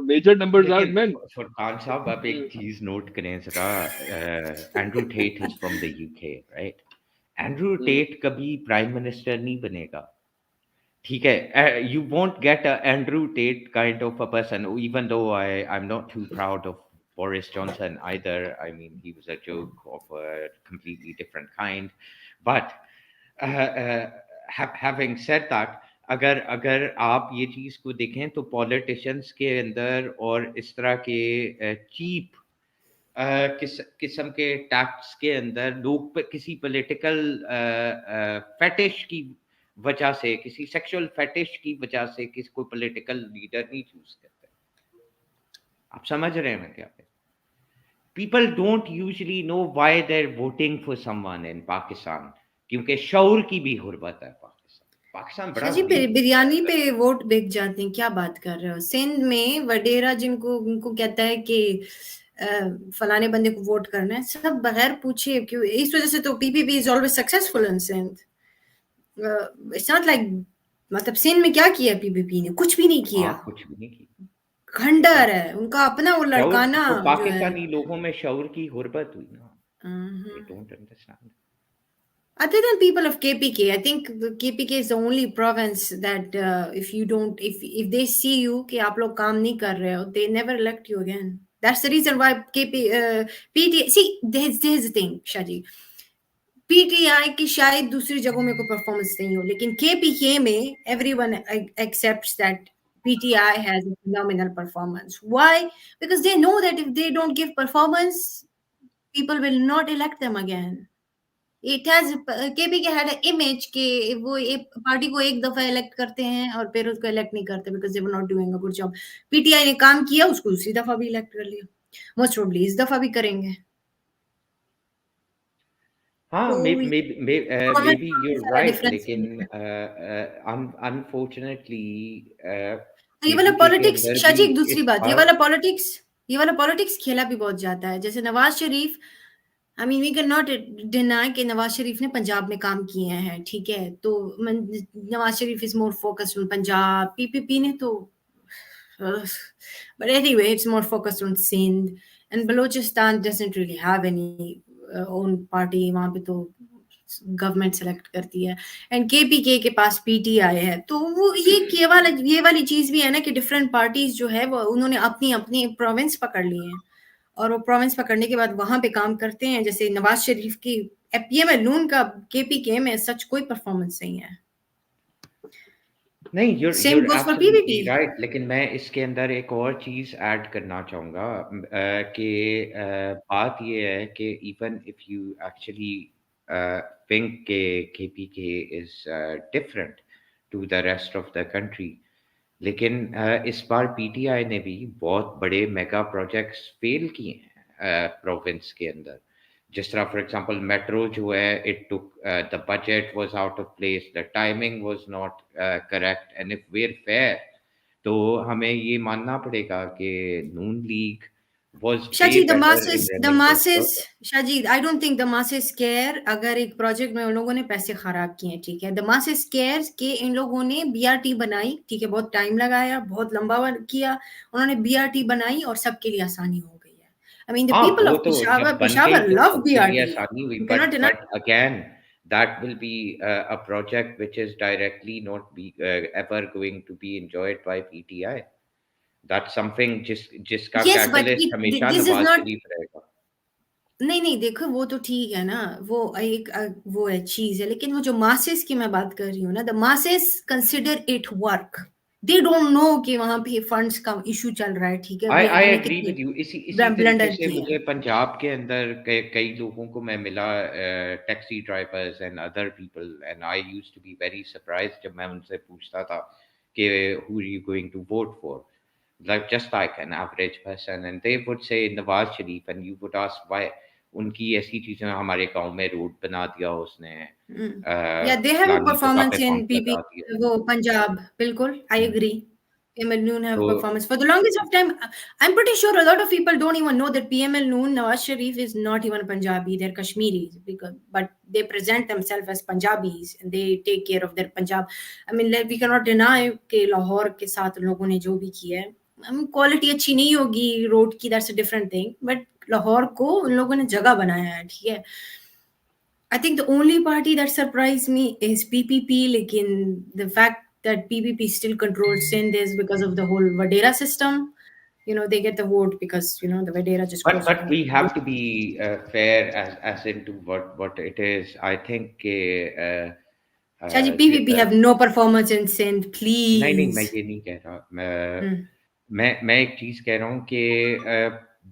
मेजर नंबर्स आर लेकिन मेन. फुरकान साहब आप एक चीज नोट करें जरा, Andrew Tate is from the UK, right? Andrew Tate कभी प्राइम मिनिस्टर नहीं बनेगा, ठीक है? You won't get a Andrew Tate kind of a person, even though I am not too proud of Boris Johnson either. I mean, he was a joke of a completely different kind. But having said that, अगर अगर आप ये चीज को देखें तो politicians के अंदर और इस तरह के चीप किस्म के टैक्ट्स के अंदर लोग किसी पॉलिटिकल फेटिश की वजह से, किसी सेक्सुअल फेटिश की वजह से किसी को पॉलिटिकल लीडर नहीं चूज करते. आप समझ रहे हैं मैं क्या? People don't usually know why they're voting for someone in Pakistan, क्योंकि शऊर की भी गुर्बत है. पाकिस्तान बड़ा शाजी वीक बिरयानी पे वोट बिक जाते हैं, क्या बात कर रहे हो? सिंध में वडेरा जिनको उनको कहता है कि फलाने बंदे को वोट करना है, सब बगैर पूछे, क्यों? इस वजह से तो PPP is always successful in Sindh. It's not like, मतलब सिंध में क्या किया पीपीपी ने? कुछ भी नहीं किया. हाँ, कुछ भी नहीं की. खंडर है उनका अपना, वो शऊर लड़काना तो जो है. पाकिस्तानी लोगों में शऊर की गुर्बत हुई ना. They don't understand. Other than people of KPK, I think the KPK is the only province that if you don't, if they see you कि आप लोग काम नहीं कर रहे हो, they never elect you again. That's the reason why PTA. See, there's the thing, Shaji. PTI की शायद दूसरी जगहों में कोई परफॉर्मेंस नहीं हो, लेकिन KPK में everyone accepts that PTI has a phenomenal performance. Why? Because they know that if they don't give performance, people will not elect them again. It has KPK had a image कि वो एक party को एक दफा elect करते हैं और फिर उसको इलेक्ट नहीं करते because they were not doing a good job. PTI ने काम किया, उसको दूसरी दफा भी इलेक्ट कर लिया, मोस्ट प्रोबब्ली इस दफा भी करेंगे. हाँ, तो मे बी काफी you're सारा right, डिफरेंस है. लेकिन अनफॉर्चुनेटली तो ये वाला केपीके के पॉलिटिक्स, अंदर भी शाजी एक दूसरी इस बात, बार ये वाला पॉलिटिक्स खेला भी बहुत जाता है. जैसे Nawaz Sharif, I mean we can not deny कि नवाज शरीफ ने पंजाब में काम किए हैं, ठीक है? तो Nawaz Sharif is more focused on Punjab. PPP ने तो but anyway, it's more focused on Sindh, and Balochistan doesn't really have any own party. वहाँ पे तो गवर्नमेंट सेलेक्ट करती है, एंड केपीके के पास पीटीआई है. तो वो ये वाली चीज भी है ना कि डिफरेंट पार्टीज जो है वो उन्होंने अपनी अपनी प्रोविंस पकड़ ली है, और वो प्रोविंस पकड़ने के बाद वहां पे काम करते हैं. जैसे नवाज शरीफ की एपीए में नून का केपीके में सच कोई परफॉर्मेंस नहीं है. नहीं, same you're goes for absolutely PPP. right, लेकिन मैं इसके अंदर एक और चीज ऐड करना चाहूंगा कि बात ये है कि even if you actually think के KPK is different to the rest of the country, लेकिन इस बार पीटीआई ने भी बहुत बड़े मेगा प्रोजेक्ट्स फेल किए हैं प्रोविंस के अंदर. जिस तरह फॉर एग्जांपल मेट्रो जो है, it took the budget was out of place, the timing was not correct, and if where fair तो हमें ये मानना पड़ेगा कि Noon League was Shaji, way better in the running this masses, project. Shaji, I don't think the masses care अगर एक project में उन लोगों ने पैसे खराब किए, ठीक है, the masses cares कि इन लोगों ने BRT बनाई, ठीक है, बहुत टाइम लगाया, बहुत लंबा किया, उन्होंने BRT बनाई और सबके लिए आसानी हो गई है. I mean, the हाँ, people वो of तो जब बन Peshawar गई तो love सबके लिए BRT. आसानी हुई, You cannot deny. but again that will be a project which is directly not be ever going to be enjoyed by PTI. That's something जिसका Yes, but कैटलिस्ट हमेशा this is नवाज not. शरीफ रहेगा. नहीं नहीं देखो वो तो ठीक है ना, वो एक वो है चीज है, लेकिन वो जो मासेस की मैं बात कर रही हूँ ना, the masses consider it work. They don't know कि वहां पे फंड्स का इशू चल रहा है, ठीक है, I मैंने एग्री कितनी विद यू. इसी तरीके ब्लंडर से किए मुझे हैं. पंजाब के अंदर कई लोगों को मैं मिला, taxi drivers and other people, and I used to be very surprised जब मैं उनसे पूछता था कि who are you going to vote for, like just like an average person, and they would say Nawaz Sharif, and you would ask why. उनकी ऐसी चीजें, हमारे गांव में रोड बना दिया उसने, या दे हैव अ फलानी जगह पे परफॉर्मेंस इन पंप पीपी, लगा दिया. वो पंजाब, बिल्कुल आई हम्म. एग्री. PML Noon have तो a performance for the longest of time. I'm pretty sure a lot of people don't even know that PML Noon, Nawaz Sharif is not even Punjabi. They're Kashmiris, but they present themselves as Punjabis and they take care of their Punjab. I mean, we cannot deny कि लाहौर के साथ लोगों ने जो भी किया है, I mean, quality अच्छी नहीं होगी रोड की, that's a different thing. But Lahore को उन लोगों ने जगह बनाया है, ठीक है. I think the only party that surprised me is PPP. लेकिन the fact that PPP still controls Sindh is because of the whole Vadera system. You know, they get the vote because, you know, the Vadera just goes to but we the. have to be fair as into what it is. I think Shaji, j- PPP have no performance in Sindh, नहीं मैं please. ये नहीं कह रहा. Hmm. मैं एक चीज कह रहा हूँ कि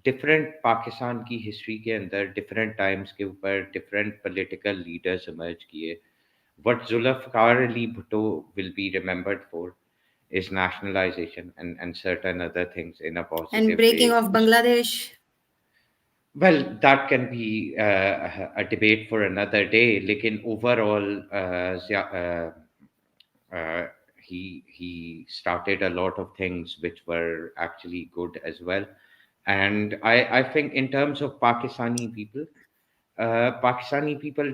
डिफरेंट पाकिस्तान की हिस्ट्री के अंदर डिफरेंट टाइम्स के ऊपर डिफरेंट पॉलिटिकल लीडर्स इमर्ज किए. What Zulfikar Ali Bhutto will be remembered for is nationalization and certain other things in a And positive breaking way. of Bangladesh. Well, that can be a debate for another day. लेकिन overall, uh, he started a lot of things which were actually good as well. And I think in terms of Pakistani people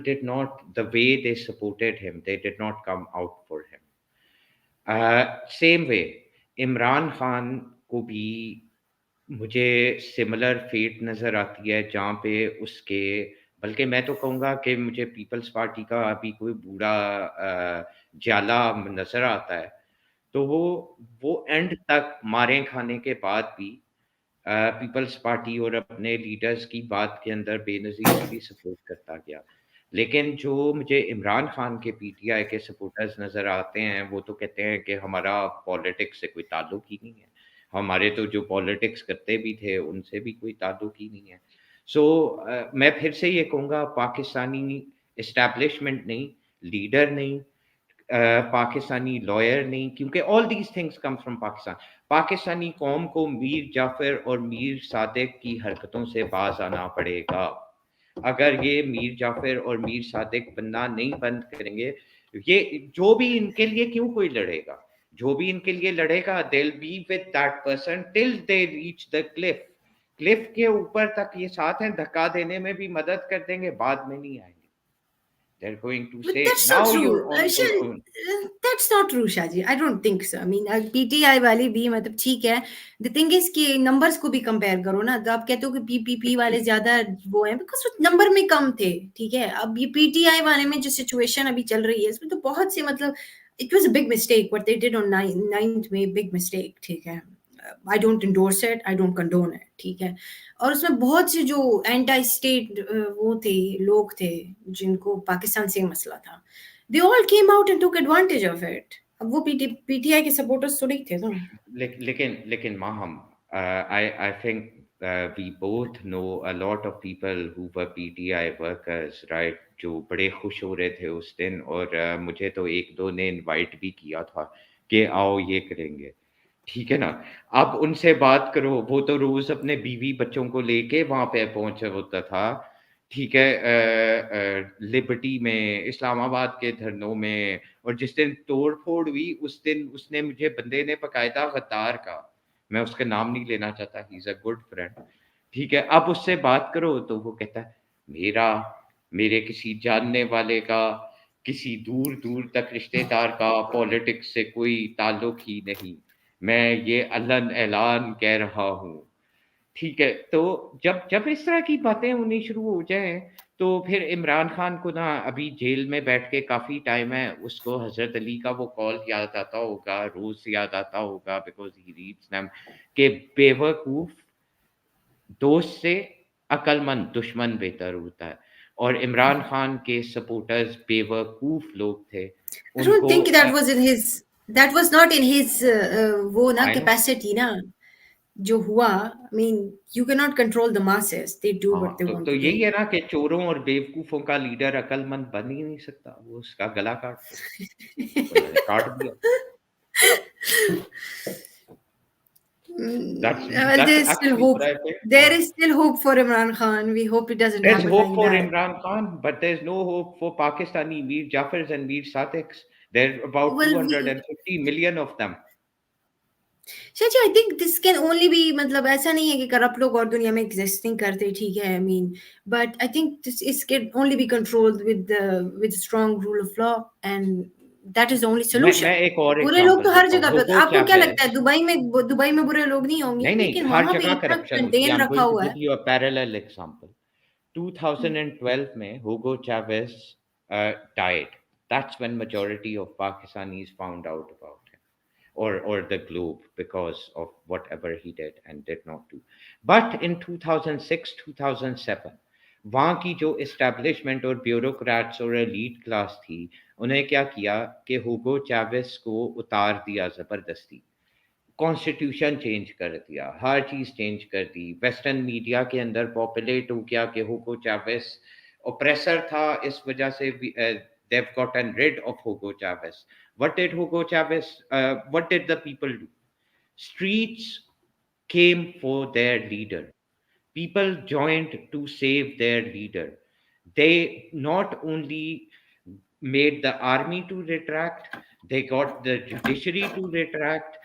did not, the way they supported him, they did not come out for him. Same way Imran Khan को भी मुझे similar fate नज़र आती है, जहाँ पे उसके, बल्कि मैं तो कहूँगा कि मुझे पीपल्स पार्टी का अभी कोई बूढ़ा जाला नज़र आता है, तो वो एंड तक मारे खाने के बाद भी पीपल्स पार्टी और अपने लीडर्स की बात के अंदर बेनज़ीर भी सपोर्ट करता गया. लेकिन जो मुझे इमरान खान के पीटीआई के सपोर्टर्स नज़र आते हैं, वो तो कहते हैं कि हमारा पॉलिटिक्स से कोई ताल्लुक ही नहीं है. हमारे तो जो पॉलिटिक्स करते भी थे, उनसे भी कोई ताल्लुक ही नहीं है. सो मैं फिर से ये कहूँगा, पाकिस्तानी एस्टैब्लिशमेंट नहीं, लीडर नहीं, पाकिस्तानी लॉयर नहीं, क्योंकि all these things come from Pakistan. Pakistani कौम को मीर जाफर और मीर सादिक की हरकतों से बाज आना पड़ेगा. अगर ये मीर जाफर और मीर सादिक बनना नहीं बंद करेंगे, ये जो भी इनके लिए क्यों कोई लड़ेगा, जो भी इनके लिए लड़ेगा, they will be with that person till they reach the Cliff के ऊपर तक ये साथ हैं, धक्का देने में भी मदद कर देंगे, बाद में नहीं आएंगे. They're going to But say that's not now you're true. on your own. That's not true, Shaji. I don't think so. I mean, PTI वाली भी मतलब ठीक है. The thing is कि numbers को भी compare करो ना. तो आप कहते हो कि PPP वाले ज़्यादा वो हैं because वो number में कम थे, ठीक है. अब ये PTI वाले में जो situation अभी चल रही है, इसमें तो बहुत से मतलब it was a big mistake what they did on 9th May, big mistake, ठीक है. I don't endorse it, I don't condone it, ठीक है. और उसमें बहुत से जो एंटी स्टेट वो थे, लोग थे जिनको पाकिस्तान से मसला था, they all came out and took advantage of it. अब वो पीटीआई के सपोर्टर्स थोड़ी थे तो. लेकिन Maham, I think we both know a lot of people who were PTI workers, right, जो बड़े खुश हो रहे थे उस दिन, और मुझे तो एक दो ने इनवाइट भी किया था कि आओ ये करेंगे, ठीक है ना. आप उनसे बात करो, वो तो रोज अपने बीवी बच्चों को लेके वहां पे पहुंचा होता था, ठीक है, लिबर्टी में, इस्लामाबाद के धरनों में. और जिस दिन तोड़ फोड़ हुई, उस दिन उसने मुझे, बंदे ने बकायदा गद्दार का, मैं उसका नाम नहीं लेना चाहता, he is a good friend, ठीक है, अब उससे बात करो तो वो कहता है मेरा मेरे किसी जानने वाले का किसी दूर दूर तक रिश्तेदार का पॉलिटिक्स से कोई ताल्लुक ही नहीं, मैं ये अलन ऐलान कह रहा हूँ। ठीक है, तो जब जब इस तरह की बातें होनी शुरू हो जाएं तो फिर इमरान खान को ना अभी जेल में बैठ के काफी टाइम है, उसको हजरत अली का वो कॉल याद आता होगा, रोज याद आता होगा, बिकॉज ही रीड्स देम, कि बेवकूफ दोस्त से अक्लमंद दुश्मन बेहतर होता है। और इमरान खान के सपोर्टर्स बेवकूफ लोग थे, I don't उनको think that was not in his वो ना आई नो। capacity ना जो हुआ. I mean, you cannot control the masses. They do what हाँ, they want तो to do. यही है ना कि चोरों और बेवकूफों का लीडर अक्लमंद बन ही नहीं सकता, वो उसका गला काट दो, उन्होंने काट दिया। That's Well, that's there's still actually hope. What I think. There is still hope for Imran Khan. We hope it doesn't There's happen hope like for that. Imran Khan, but there's no hope for Pakistani Mir Jaffars and Mir Sadiqs. There are about Well, 250 million of them. शायद I think this can only be, मतलब ऐसा नहीं है कि corrupt लोग और दुनिया में एग्जिस्ट नहीं करते, ठीक है, I mean, but I think this can only be controlled with strong rule of law, and that is the only solution. मैं एक और बुरे लोग एग्जांपल तो हर देता हूँ, जगह पे, हुगो आपको क्या लगता है चैवेज। दुबई में बुरे लोग नहीं होंगे, नहीं नहीं, लेकिन हर वहां पे जगह इतना करप्शन होती है। कंटेन आई एम रखा गोइंग टू हुआ है. Give you a parallel example. 2012 में हुगो चैवेज died. That's when majority of Pakistanis found out about him, or the globe, because of whatever he did and did not do. But in 2006 2007 वहाँ की जो establishment और bureaucrats और elite class थी, उन्हें क्या किया कि हुगो चैवेज को उतार दिया ज़बरदस्ती, कॉन्स्टिट्यूशन चेंज कर दिया, हर चीज़ चेंज कर दी, वेस्टर्न मीडिया के अंदर पॉपुलेट हो गया कि हुगो चैवेज ओप्रेसर था, इस वजह से they've gotten rid of Hugo Chavez. What did Hugo Chavez, what did the people do? Streets came for their leader. People joined to save their leader. They not only made the army to retract, they got the judiciary to retract.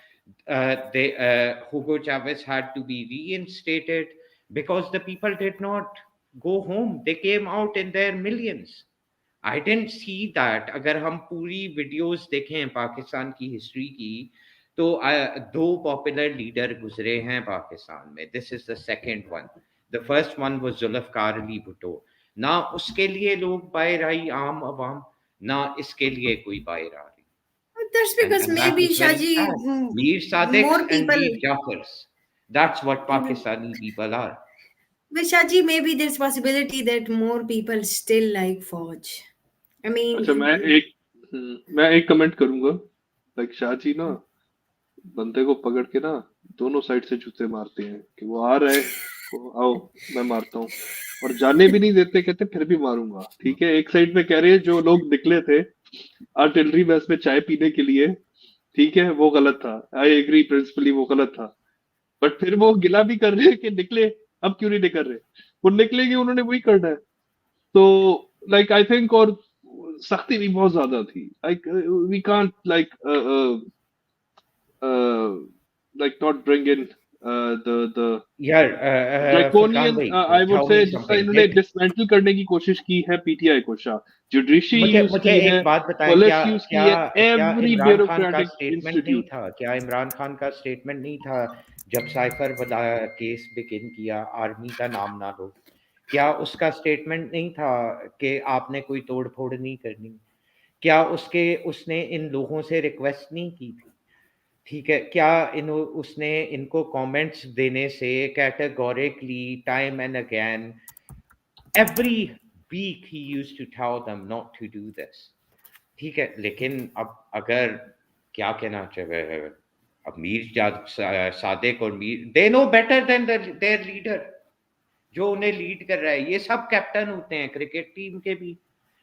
Hugo Chavez had to be reinstated because the people did not go home. They came out in their millions. I didn't see that. अगर हम पूरी videos देखें पाकिस्तान की history की, तो दो popular leader गुजरे हैं पाकिस्तान में. This is the second one. The first one was Zulfikar Ali Bhutto. ना उसके लिए लोग बाहर आई आम आवाम, ना इसके लिए कोई बाहर आ रही. That's because And that maybe is very Shaji, sad. Mir Sadiqs more and people. Mir Jaffars. That's what Pakistani people are. But Shaji, maybe there's possibility that more people still like Fauj. I mean, अच्छा, मैं एक comment करूंगा. Like Shahaji ना बंदे को पकड़ के ना दोनों साइड से जूते मारते हैं कि वो आ रहा है, वो आओ मैं मारता हूँ, और जाने भी नहीं देते, कहते फिर भी मारूंगा. ठीक है, एक साइड पे कह रहे हैं जो लोग निकले थे आर्टिलरी बेस में चाय पीने के लिए, ठीक है, वो गलत था. आई एग्री प्रिंसिपली, वो गलत था. बट फिर वो गिला भी कर रहे हैं कि निकले, अब क्यों नहीं निकल रहे, वो निकलेंगे, उन्होंने वही करना है. तो लाइक आई थिंक, और सख्ती भी बहुत ज्यादा थी. Like we can't like not bring in the यार Furkan draconian, bhai, I would tell say me जिसका something. इन्होंने डिसमेंटल करने की कोशिश की है पीटीआई को. शाह जुडिशरी मुझे यूज मुझे की है, एक बात बताएं, पुलिस क्या यूज की क्या है, क्या एवरी इमरान खान का ब्यूरोक्रेटिक स्टेटमेंट नहीं इंस्टीट्यूट. था? क्या इमरान खान का स्टेटमेंट नहीं था जब साइफर वाला केस बिगिन किया, आर्मी का नाम ना लो? क्या उसका स्टेटमेंट नहीं था कि आपने कोई तोड़ फोड़ नहीं करनी? क्या उसने इन लोगों से रिक्वेस्ट नहीं की थी? ठीक है, क्या उसने इनको कमेंट्स देने से categorically time and again every week he used to tell them not to do this? ठीक है, लेकिन अब अगर क्या कहना चाहिए, अब सादिक और Mir, they know better than there leader जो उन्हें लीड कर रहा है. ये सब कैप्टन होते हैं क्रिकेट टीम के भी.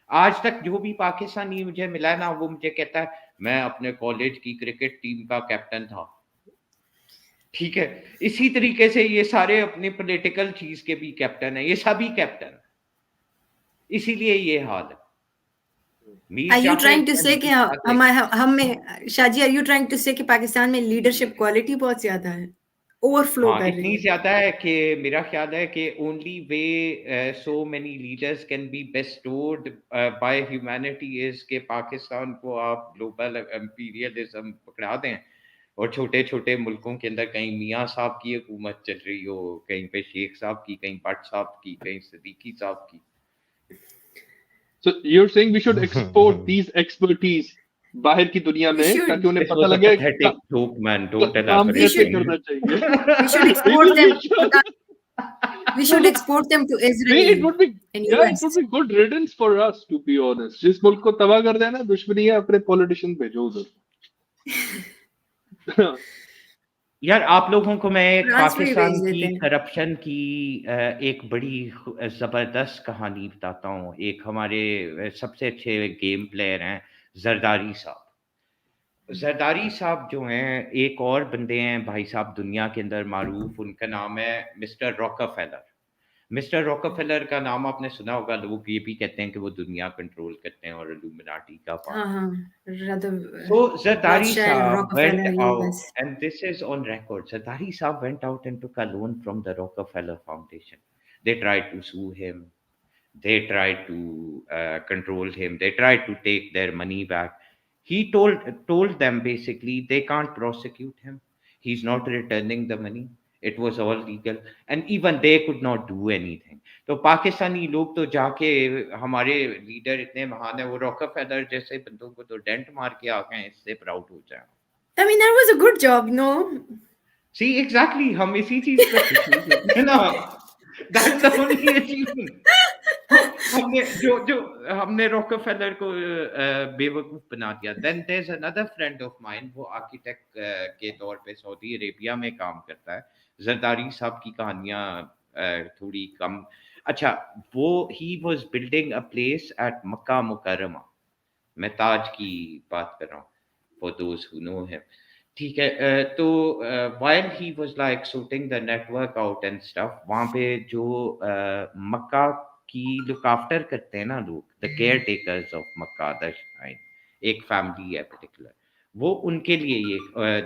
आज तक जो भी पाकिस्तानी मुझे मिला ना, वो मुझे कहता है मैं अपने कॉलेज की क्रिकेट टीम का कैप्टन था. ठीक है, इसी तरीके से ये सारे अपने पॉलिटिकल चीज के भी कैप्टन है, ये सभी कैप्टन, इसीलिए ये हाल है. are you trying to say कि हम में Shaji, are you trying to say कि पाकिस्तान में लीडरशिप क्वालिटी बहुत ज्यादा है? ओवरफ्लो हाँ कर रही इतनी है। ज्यादा है कि मेरा ख्याल है कि only way so many leaders can be bestowed by humanity is के पाकिस्तान को आप ग्लोबल इंपीरियलिज्म पकड़ा दें और छोटे छोटे मुल्कों के अंदर कहीं मियाँ साहब की हुकूमत चल रही हो, कहीं पे शेख साहब की, कहीं भट्ट साहब की, कहीं सिद्दीकी साहब की। So you're saying we should export these expertise बाहर की दुनिया We में should ताकि उन्हें This पता was a लगे pathetic joke, man. Don't काम we कैसे should elaborate. करना चाहिए. we should नहीं export तो them. ये We should export them to नहीं, Israel it would be and yeah, it US. would be good riddance for us to be honest. जिस मुल्क को तबाह कर देना दुश्मनी है अपने पॉलिटिशियन भेजो उधर. यार आप लोगों को मैं एक फ्रांस में ही पाकिस्तान भेज देते की हैं। करप्शन की एक बड़ी जबरदस्त कहानी बताता हूँ। एक हमारे सबसे अच्छे गेम प्लेयर हैं जरदारी साहब। जरदारी साहब जो हैं, एक और बंदे हैं भाई साहब दुनिया के अंदर मारूफ, उनका नाम है मिस्टर रॉकफेलर। मिस्टर रॉकफेलर का नाम आपने सुना होगा, लोग ये भी कहते हैं कि वो दुनिया कंट्रोल करते हैं और इल्यूमिनाटी का हाँ पार्ट। हाँ, rather So Zardari Rothschild, Saab went Rockefeller, ये out, बस। and this is on record. Zardari Saab went out and took a loan from the Rockefeller Foundation. They tried to sue him. They tried to control him. They tried to take their money back. He told them basically they can't prosecute him. He's not returning the money. It was all legal, and even they could not do anything. तो पाकिस्तानी लोग तो जाके हमारे leader इतने महान है, वो Rockefeller जैसे बंदों को तो डेंट मार के आ गए, इससे प्राउड हो जाए। I mean, that was a good job, no? See, exactly, हम इसी चीज पे खुश नहीं होते ना। That's the only achievement. हमने जो जो हमने रॉकफेलर को बेवकूफ बना दिया। Then there is another friend of mine, वो आर्किटेक्ट के तौर पे सऊदी अरेबिया में काम करता है। जरदारी साहब की कहानियां थोड़ी कम। अच्छा, वो he was building a place at Makkah Mukarramah. मैं ताज की बात कर रहा हूँ, for those who know him. ठीक है, तो while he was like sorting the network out and stuff, वहाँ पे जो मक्का की लुक आफ्टर करते हैं ना लोग, the caretakers of Makkah the shrine, एक फैमिली है पर्टिकुलर, वो उनके लिए ये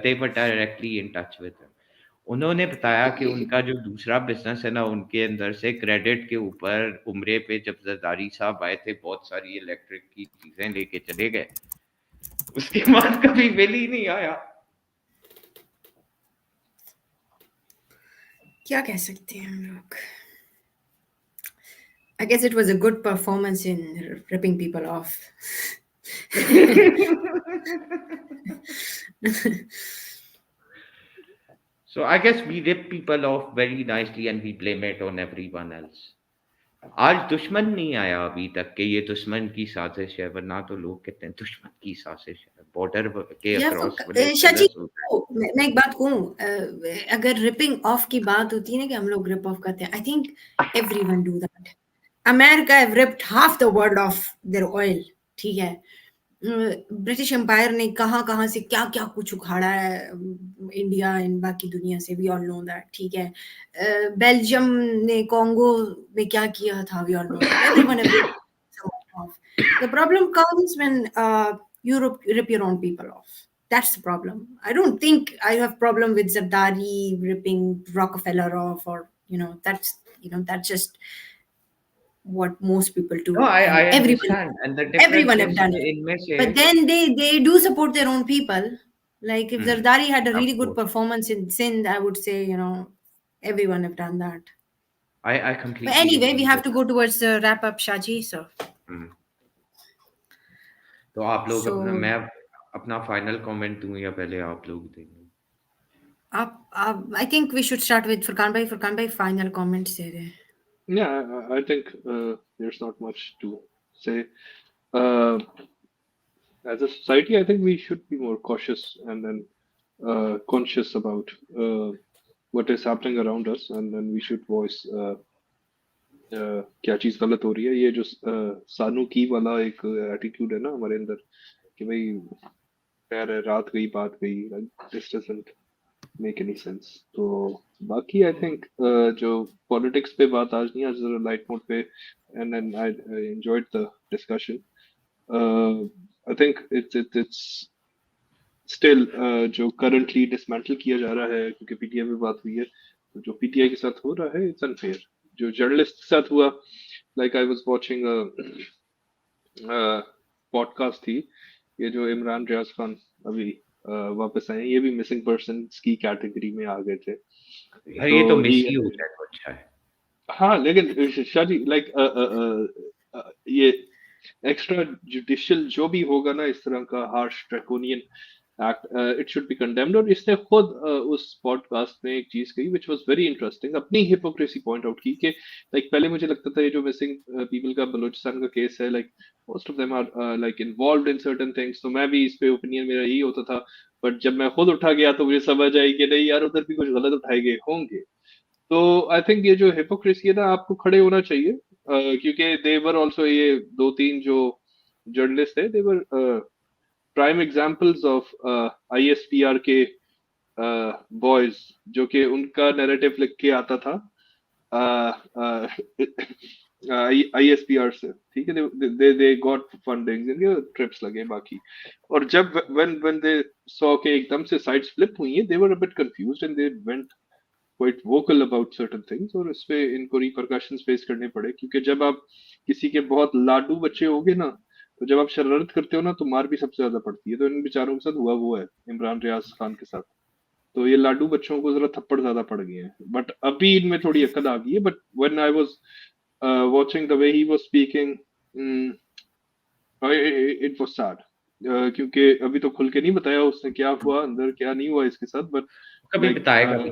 they were directly in touch with him. उन्होंने बताया कि उनका जो दूसरा बिजनेस है ना, उनके अंदर से क्रेडिट के ऊपर उम्रे पे जब जरदारी साहब आए थे, बहुत सारी इलेक्ट्रिक की चीजें लेके चले गए। उसके बाद कभी बिल ही नहीं आया। क्या कह सकते हैं हम लोग? I guess it was a good performance in ripping people off. So I guess we rip people off very nicely and we blame it on everyone else. आज दुश्मन नहीं आया अभी तक कि ये दुश्मन की साजिश है, वरना तो लोग कहते हैं दुश्मन की साजिश है। बॉर्डर के या अक्रॉस शाची, मैं एक बात कहूँ, अगर रिपिंग ऑफ की बात होती है ना कि हम लोग रिप ऑफ करते हैं, I think everyone do that. America have ripped half the world of their oil, ठीक है। ब्रिटिश एम्पायर ने कहाँ से क्या क्या कुछ उखाड़ा है इंडिया एंड बाकी दुनिया से, वी ऑल नो दैट, ठीक है। बेल्जियम ने कॉन्गो में क्या किया था, we all know that. Everyone have ripped off. The problem comes when you rip your own people off. That's the problem. I don't think I have problem with Zardari ripping Rockefeller off, or that's just what most people do. No, I And understand, and the difference everyone have is done it. इनमें से But then they do support their own people. Like if Zardari had a of really good course. performance in Sindh, I would say, everyone have done that. I But completely anyway, we agree have with to go towards the wrap up, Shaji. So that. तो आप लोग So अपना, मैं अपना final comment दूं या पहले आप लोग देंगे? I think we should start with Furkan Bhai. Furkan Bhai, final comments दे रहे हैं. Yeah, I think there's not much to say. Uh, as a society, I think we should be more cautious and then conscious about what is happening around us, and then we should voice क्या चीज गलत हो रही है। ये जो सानू की वाला एक एटीट्यूड है ना हमारे अंदर कि भाई खैर है, रात गई बात गई, this doesn't make any sense. तो बाकी आई थिंक जो पॉलिटिक्स पे बात आज नहीं, आज जरा लाइट मोड पे, and then I enjoyed the discussion. I think it's still जो करंटली डिसमेंटल किया जा रहा है, क्योंकि पीटीआई में बात हुई है, तो जो पीटीआई के साथ हो रहा है इट्स अनफेयर। जो जर्नलिस्ट के साथ हुआ, like I was watching podcast थी, ये जो इमरान रियाज खान अभी वापस आए, ये भी मिसिंग पर्सन्स की कैटेगरी में आ गए थे। ये तो तो मिस ही ही होता है कुछ है। हाँ, लेकिन शादी लाइक ये एक्स्ट्रा जुडिशियल जो भी होगा ना, इस तरह का harsh draconian act, it should be condemned. और इसने खुद उस पॉडकास्ट में एक चीज कही विच वाज वेरी इंटरेस्टिंग, अपनी हिपोक्रेसी पॉइंट आउट की कि लाइक पहले मुझे लगता था ये जो मिसिंग पीपल का बलूचिस्तान का केस है, like most of them are like involved in certain things, तो मैं भी इस पे ओपिनियन मेरा यही होता था। बट जब मैं खुद उठा गया तो मुझे समझ आई कि नहीं यार, उधर भी कुछ गलत उठाए गए होंगे। तो आई थिंक ये जो हिपोक्रेसी है ना, आपको खड़े होना चाहिए, क्योंकि देवर ऑल्सो, ये दो तीन जो जर्नलिस्ट है, देवर प्राइम एग्जांपल्स ऑफ आईएसपीआर के बॉयज, जो कि उनका नैरेटिव लिख के आता था आईएसपीआर से, ठीक है, दे गॉट फंडिंग, इनके ट्रिप्स लगे बाकी। और जब व्हेन दे सॉ के एकदम से साइड्स फ्लिप हुई है, they were a bit confused and they went quite vocal about certain things, और इस पे इनको रिपरकशंस फेस करने पड़े। क्योंकि जब आप किसी के बहुत लाडू बच्चे होगे ना, तो जब आप शरारत करते हो ना, तो मार भी सबसे ज्यादा पड़ती है। तो इन बेचारों के साथ हुआ वो है इमरान रियाज खान के साथ। तो ये लाडू बच्चों को जरा थप्पड़ ज्यादा पड़ गए हैं, बट अभी इनमें थोड़ी अक्ल आ गई है। But when I was watching the way he was speaking, it was sad, क्योंकि अभी तो खुल के नहीं बताया उसने क्या हुआ अंदर, क्या नहीं हुआ इसके साथ। बट कभी लाइक बताएगा भी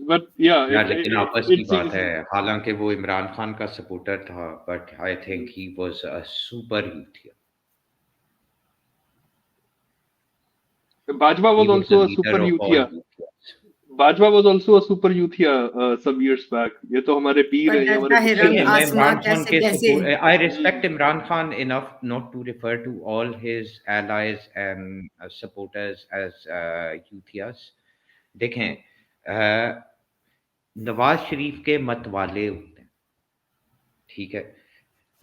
बट या यार, लेकिन आपस की इट्स बात है। हालांकि वो इमरान खान का सपोर्टर था, but I think he was a super youth. Bajwa He was was the also a leader super of all youthia. youths. Bajwa was also a super youthia some years back. ये तो हमारे पीर पर हैं, ये हमारे डरता है बुजुर्ग रंग मैं हैं। आसमां इमरान खान कैसे के कैसे। support. I respect Imran Khan enough not to refer to all his allies and supporters as youths. देखें, नवाज शरीफ के मत वाले होते हैं, ठीक है,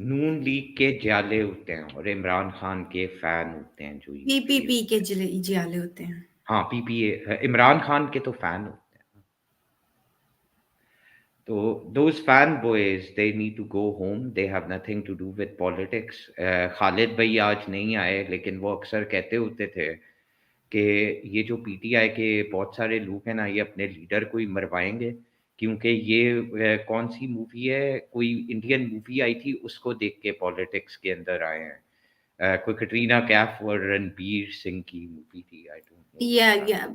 नून लीग के जाले होते हैं, और इमरान खान के फैन होते हैं जो पीपीपी के जियाले होते हैं। हाँ, पीपीए, इमरान खान के तो फैन होते हैं। तो those fanboys, they need to go home. They have nothing to do with politics. Khalid भाई आज नहीं आए, लेकिन वो अक्सर कहते होते थे कि ये जो पीटीआई के बहुत सारे लोग हैं ना, ये अपने लीडर को ही मरवाएंगे, क्योंकि ये कौन सी मूवी है, कोई इंडियन मूवी आई थी, उसको देख के पॉलिटिक्स के अंदर आए हैं। कोई कटरीना कैफ और रणबीर सिंह की मूवी थी, आई डोंट नो। या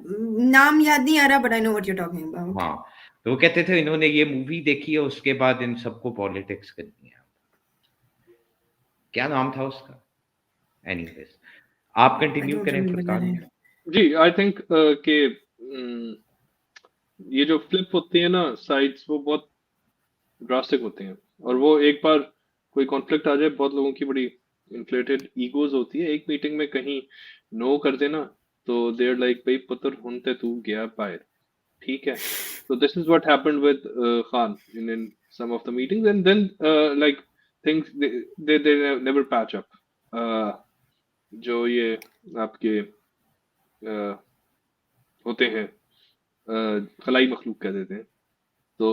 नाम याद नहीं आ रहा, but I know what you are talking about. हाँ, तो वो कहते थे इन्होंने ये मूवी देखी है, उसके बाद इन सबको पॉलिटिक्स करनी है। क्या नाम था उसका? एनीवेज, आप आई कंटिन्यू डोंट करें रिमेंबर द फुरकान। नेम। जी, आई थिंक कि ये जो फ्लिप होते हैं ना साइड्स, वो बहुत ड्रास्टिक होते हैं। और वो एक बार कोई कॉन्फ्लिक्ट आ जाए, बहुत लोगों की बड़ी इन्फ्लेटेड ईगोज होती है, एक मीटिंग में कहीं नो कर देना, तो देर लाइक भाई पुत्र हुन ते तू गया बाहर, ठीक है। So this is what happened with Khan in some of the meetings, and then like things they never patch up. जो ये आपके होते हैं, खलाई मखलूक कह देते हैं। तो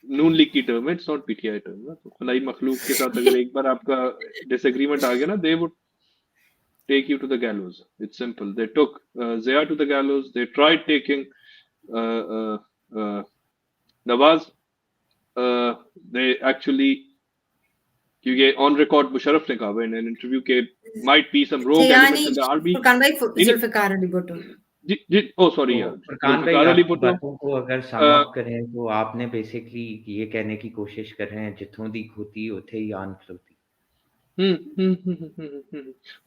नून लीग की टर्म है, इट्स नॉट पीटीआई टर्म ना। तो खलाई मखलूक के साथ अगर एक बार आपका डिसएग्रीमेंट आ गया ना, they would take you to the gallows. It's simple. They took Zia to the gallows. They tried taking Nawaz. They actually, क्योंकि ऑन रिकॉर्ड मुशर्रफ ने कहा in an interview के might be some rogue elements in the army. Furqan भाई, जुल्फिकार अली भुट्टो। जी, oh sorry यार, फुरकान भाई, जुल्फिकार अली आपकी भुट्टो। बातों को अगर सम अप करें तो आपने बेसिकली ये कहने की कोशिश कर रहे हैं, जिथों दी खोती उथे ही आन खलोती।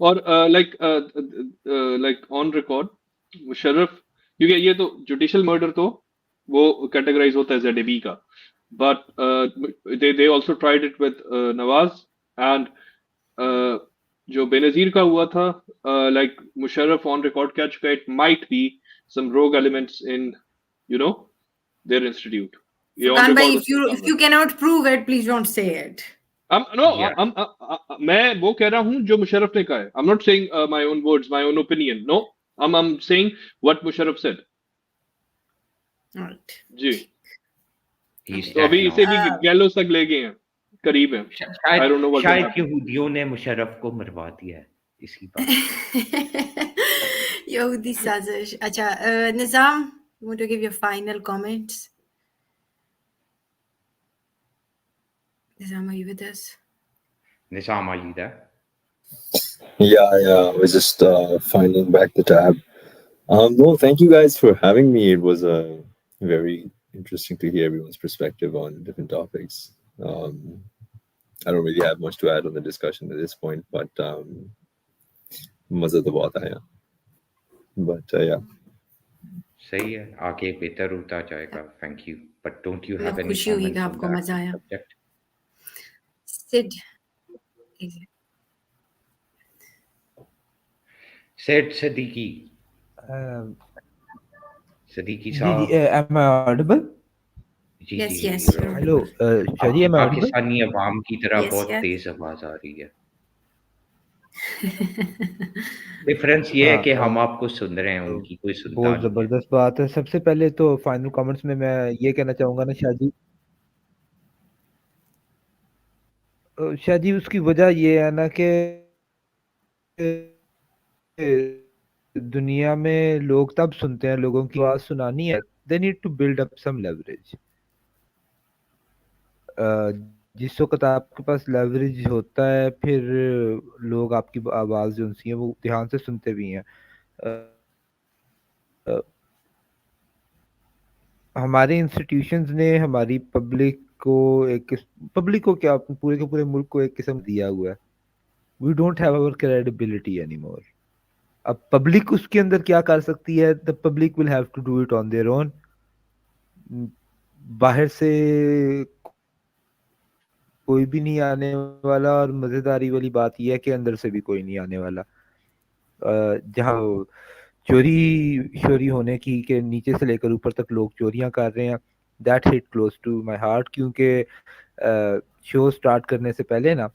और लाइक ऑन रिकॉर्ड मुशर्रफ, क्योंकि ये तो जुडिशियल मर्डर तो वो कैटेगराइज होता है ZAB का, but they also tried it with Nawaz and जो बेनजीर का हुआ था, लाइक मुशर्रफ ऑन रिकॉर्ड कह चुका है, इट माइट बी सम रोग एलिमेंट्स इन देयर इंस्टीट्यूट। ये ऑन फुरकान भाई, record if you cannot prove it, please don't say it. No, Yeah, मैं वो कह रहा हूँ जो मुशर्रफ ने कहा है. I'm not saying my own words, my own opinion. No, I'm saying what Musharraf said. Right. Ji. he's Okay. तो dead अभी now. इसे भी गैलोस तक ले गए हैं, करीब है. शायद I don't know what will शायद happen. यहूदियों ने मुशर्रफ को मरवा दिया है इसी बात पे। Yahudi sazish. Acha, Nizam, you want to give your final comments? Nizam, are you with us? Nizam, are you there? Yeah, we're just finding back the tab. No, thank you guys for having me. It was very interesting to hear everyone's perspective on different topics. I don't really have much to add on the discussion at this point, but maza to bahut aaya. But yeah. सही है, आगे बेहतर होता जाएगा. Thank you. But don't you have मतलब any खुशी हुई कि comments on आपको that मजा आया. subject? Sid. Said Siddiqui. Siddiqui साहब. am I audible? Ji Yes, ji yes, you're you're Hello, audible. audible. Shaji, आपकी am I audible? पाकिस्तानी अवाम की तरह Yes, बहुत yes. तेज आवाज आ रही है. डिफरेंस ये है हाँ कि हम आपको सुन रहे हैं, उनकी कोई सुनता बहुत नहीं है. जबरदस्त बात है. सबसे पहले तो फाइनल कमेंट्स में मैं ये कहना चाहूंगा ना शाजी, शाजी उसकी वजह ये है ना कि दुनिया में लोग तब सुनते हैं, लोगों की आवाज सुनानी है, they need to build up some leverage. जिस वक्त आपके पास लेवरेज होता है फिर लोग आपकी आवाज जो है वो ध्यान से सुनते भी हैं. अ, हमारे इंस्टीट्यूशंस ने हमारी पब्लिक को क्या पूरे के पूरे मुल्क को एक किस्म दिया हुआ है. We don't have our credibility anymore. अब पब्लिक उसके अंदर क्या कर सकती है, the public will have to do it on their own. बाहर से कोई भी नहीं आने वाला, और मजेदारी वाली बात यह है कि अंदर से भी कोई नहीं आने वाला. जहाँ चोरी शोरी होने की के नीचे से लेकर ऊपर तक लोग चोरियां कर रहे हैं, that hit close to my heart. क्योंकि शो स्टार्ट करने से पहले ना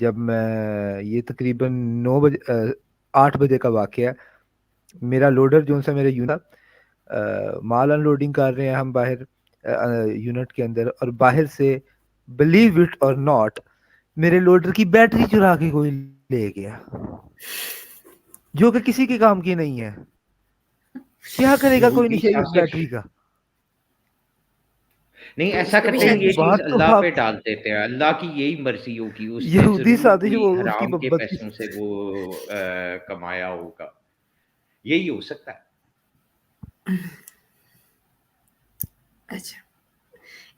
जब मैं ये तकरीबन 8 बजे का वाकया है, मेरा लोडर जो सा मेरे यूनिट माल अनलोडिंग कर रहे हैं हम बाहर यूनिट के अंदर, और बाहर से बिलीव इट और नॉट मेरे लोडर की बैटरी चुरा के कोई ले गया, जो कि किसी के काम की नहीं है. क्या करेगा कोई यहूदी नशे उस साजिश. बैटरी का. नहीं, तो ऐसा उसको भी करते हैं, शायद ये चीज बात तो अल्लाह पे आप डाल देते हैं. अल्लाह की यही मर्जी होगी, उसने यहूदी जरूर साजिश कोई वो उसकी हराम के बत्ती. पैसों से वो कमाया होगा. यही हो सकता है. अच्छा.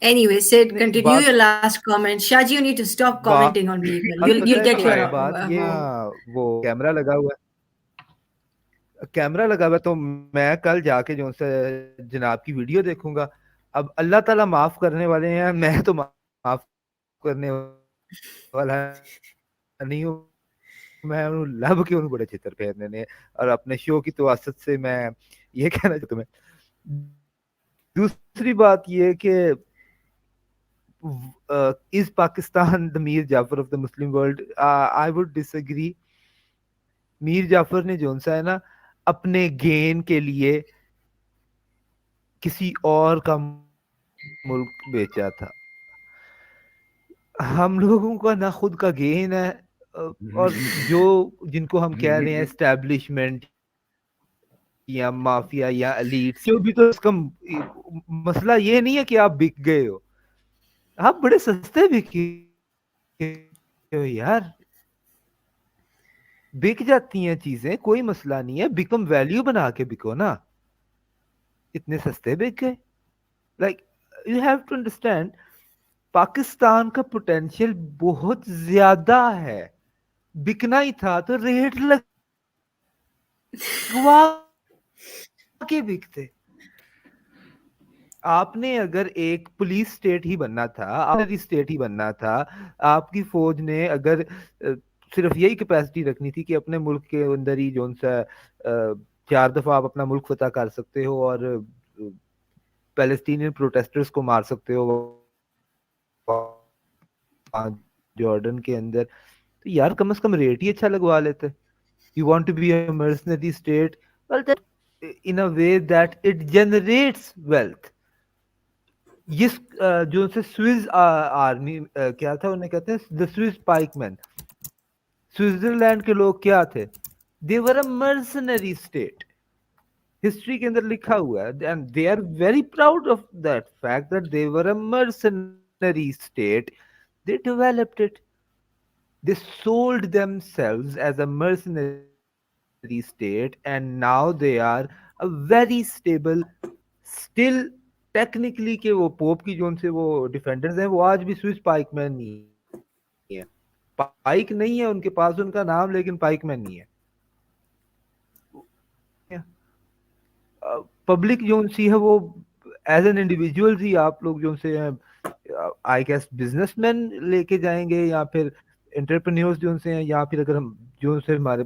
Anyway, Sid, नहीं, continue your last comment. Shaji, you need to stop बात commenting on me. Well, बात पता you'll है get क्या your है, बात ये home. वो कैमरा लगा हुआ है, कैमरा लगा हुआ है, तो मैं कल जाके जो से जनाब की वीडियो देखूंगा. अब अल्लाह ताला माफ करने वाले हैं, मैं तो माफ करने वाला नहीं हूँ. मैं उन्हें लब के उन्हें बड़े चित्र फेरने ने, और अपने शो की तवासत से मैं ये कहना चाहता हूँ. दूसरी बात ये कि is Pakistan the Mir Jafar of the Muslim world? I would disagree. Mir Jafar ने जो सा है ना अपने गेन के लिए किसी और का मुल्क बेचा था. हम लोगों का ना खुद का गेन है, और जो जिनको हम कह रहे हैं एस्टेब्लिशमेंट या माफिया या एलीट, जो भी, तो इसका मसला ये नहीं है कि आप बिक गए हो, आप बड़े सस्ते बिके हो यार. बिक जाती हैं चीजें, कोई मसला नहीं है, बिकम वैल्यू बना के बिको ना. इतने सस्ते बिक गए. Like you have to understand, Pakistan का पोटेंशियल बहुत ज्यादा है. बिकना ही था तो रेट लगवा के बिकते. आपने अगर एक पुलिस स्टेट ही बनना था, आपने स्टेट ही बनना था, आपकी फौज ने अगर सिर्फ यही कैपेसिटी रखनी थी कि अपने मुल्क के अंदर ही जो सा 4 दफा आप अपना मुल्क फतह कर सकते हो, और पैलेस्टीनियन प्रोटेस्टर्स को मार सकते हो वहाँ जॉर्डन के अंदर, तो यार कम से कम रेट ही अच्छा लगवा लेते. You want to be a mercenary state, well, then in a way that it generates wealth. ये जो से स्विस आर्मी क्या था, उन्हें कहते हैं द स्विस पाइकमैन. स्विट्जरलैंड के लोग क्या थे? They were a mercenary state. History के अंदर लिखा हुआ है, and they are very proud of that fact that they were a mercenary state. They developed it. They sold themselves as a mercenary state, and now they are a very stable, still technically के वो pope की zone से वो defenders हैं, वो आज भी Swiss पाइकमैन नहीं है. पाइक नहीं है उनके पास, उनका नाम, लेकिन पाइकमैन नहीं है. पब्लिक जोन सी है वो, एज एन इंडिविजुअल ही आप लोग जो से आई गेस बिजनेसमैन लेके जाएंगे, या फिर एंटरप्रेन्योर्स जो से हैं, या फिर अगर हम जो से हमारे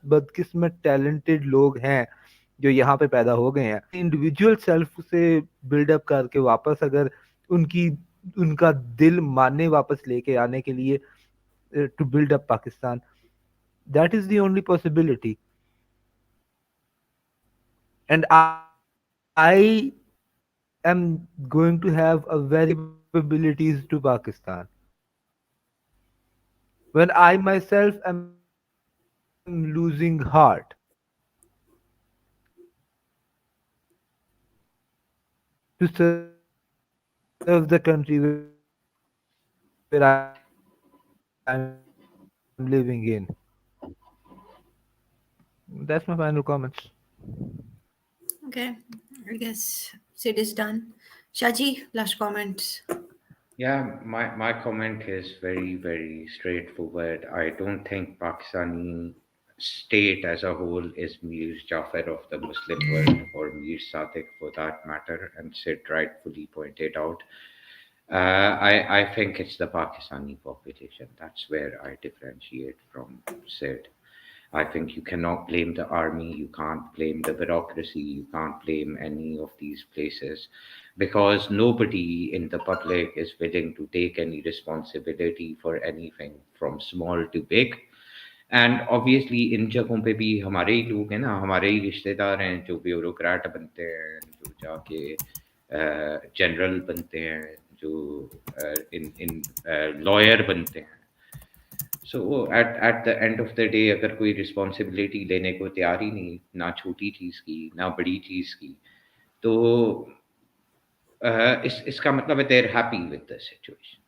बदकिस्मत टैलेंटेड लोग हैं जो यहाँ पे पैदा हो गए हैं, इंडिविजुअल सेल्फ से बिल्डअप करके वापस अगर उनकी उनका दिल मानने वापस लेके आने के लिए to build up Pakistan, that is the only possibility. And I am going to have a very capabilities to Pakistan. When I myself am losing heart to serve the country where I am living in. That's my final comments. Okay, I guess Sid is done. Shaji, last comments. Yeah, my comment is very, very straightforward. I don't think Pakistani state as a whole is Mir Jaffar of the Muslim world or Mir Sadiq for that matter, and Sid rightfully pointed out. I think it's the Pakistani population. That's where I differentiate from Sid. I think you cannot blame the army, you can't blame the bureaucracy, you can't blame any of these places because nobody in the public is willing to take any responsibility for anything from small to big. And obviously इन जगहों पे भी हमारे ही लोग हैं ना, हमारे ही रिश्तेदार हैं जो ब्यूरोक्रेट बनते हैं, जो जाके जनरल बनते हैं, जो इन इन लॉयर बनते हैं. So at the end of the day अगर कोई रिस्पॉन्सिबिलिटी लेने को तैयार ही नहीं, ना छोटी चीज़ की ना बड़ी चीज़ की, तो इसका मतलब है they're happy with the situation.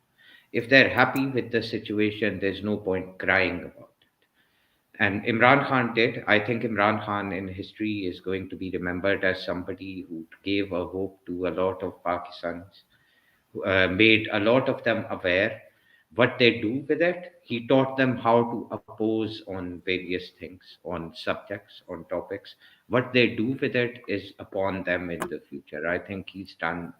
If they're happy with the situation, there's no point crying about it. And Imran Khan did. I think Imran Khan in history is going to be remembered as somebody who gave a hope to a lot of Pakistanis, made a lot of them aware what they do with it. He taught them how to oppose on various things, on subjects, on topics. What they do with it is upon them in the future. I think he's done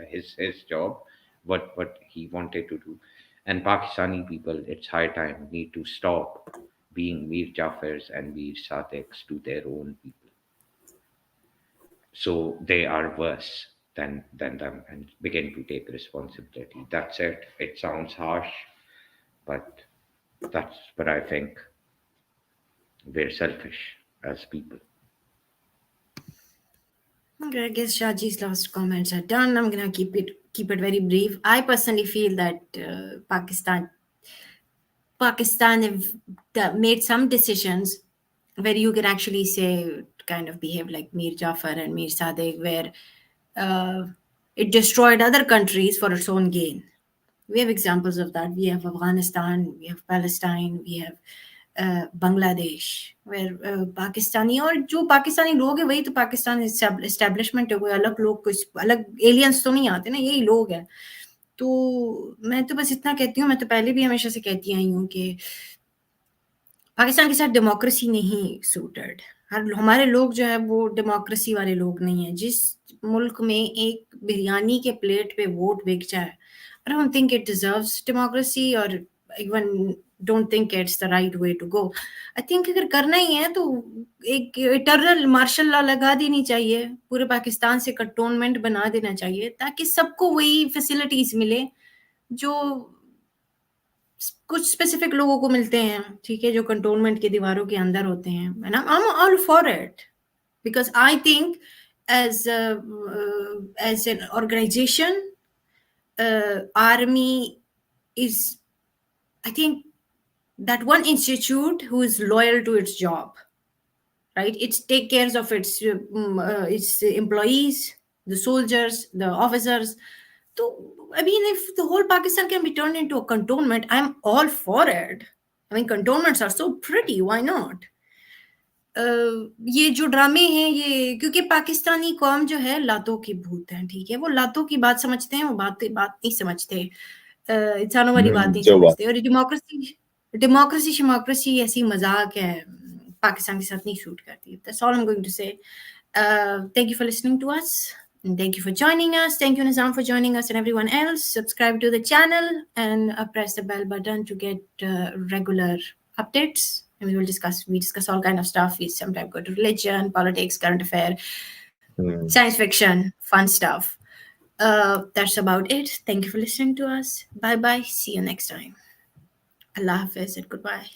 his job, what he wanted to do. And Pakistani people, it's high time, need to stop being Mir Jaffars and Mir Sadiqs to their own people. So they are worse than them and begin to take responsibility. That's it. It sounds harsh, but that's what I think. We're selfish as people. Okay, I guess Shaji's last comments are done. I'm gonna keep it very brief. I personally feel that Pakistan have made some decisions where you can actually say kind of behave like Mir Jafar and Mir Sadiq, where it destroyed other countries for its own gain. We have examples of that. We have Afghanistan, we have Palestine, we have Bangladesh, where Pakistani और जो पाकिस्तानी लोग हैं वही तो Pakistan establishment है, कोई अलग लोग, कुछ अलग एलियंस तो नहीं आते ना, यही लोग हैं. तो मैं तो बस इतना कहती हूँ, मैं तो पहले भी हमेशा से कहती आई हूँ कि पाकिस्तान के साथ डेमोक्रेसी नहीं सूटेड. हमारे लोग जो है वो डेमोक्रेसी वाले लोग नहीं है. जिस मुल्क में एक बिरयानी के प्लेट पे वोट बिक जाए, I don't think it deserves democracy or even don't think it's the right way to go. I think अगर करना ही है तो एक इटरनल मार्शल लॉ लगा देनी चाहिए, पूरे पाकिस्तान से कंटोनमेंट बना देना चाहिए ताकि सबको वही फैसिलिटीज मिले जो कुछ स्पेसिफिक लोगों को मिलते हैं, ठीक है, जो कंटोनमेंट की दीवारों के अंदर होते हैं. And I am all for it because I think as an organization, army is, I think, that one institute who is loyal to its job, right? It take care of its employees, the soldiers, the officers. So, I mean, if the whole Pakistan can be turned into a cantonment, I'm all for it. I mean, cantonments are so pretty. Why not? ये जो ड्रामे हैं ये, क्योंकि पाकिस्तानी कौम जो है लातों की भूत है, ठीक है, वो लातों की बात समझते हैं, वो बात नहीं समझते, इंसानों वाली बात नहीं समझते. और डेमोक्रेसी ऐसी मजाक है, पाकिस्तान के साथ नहीं सूट करती. That's all I'm going to say. Thank you for listening to us. And thank you for joining us. Thank you, Nizam, for joining us, and everyone else. Subscribe to the channel and press the bell button to get regular updates. And we discuss all kind of stuff. We sometimes go to religion, politics, current affair, science fiction, fun stuff. That's about it. Thank you for listening to us. Bye bye. See you next time. Allah Hafiz and goodbye.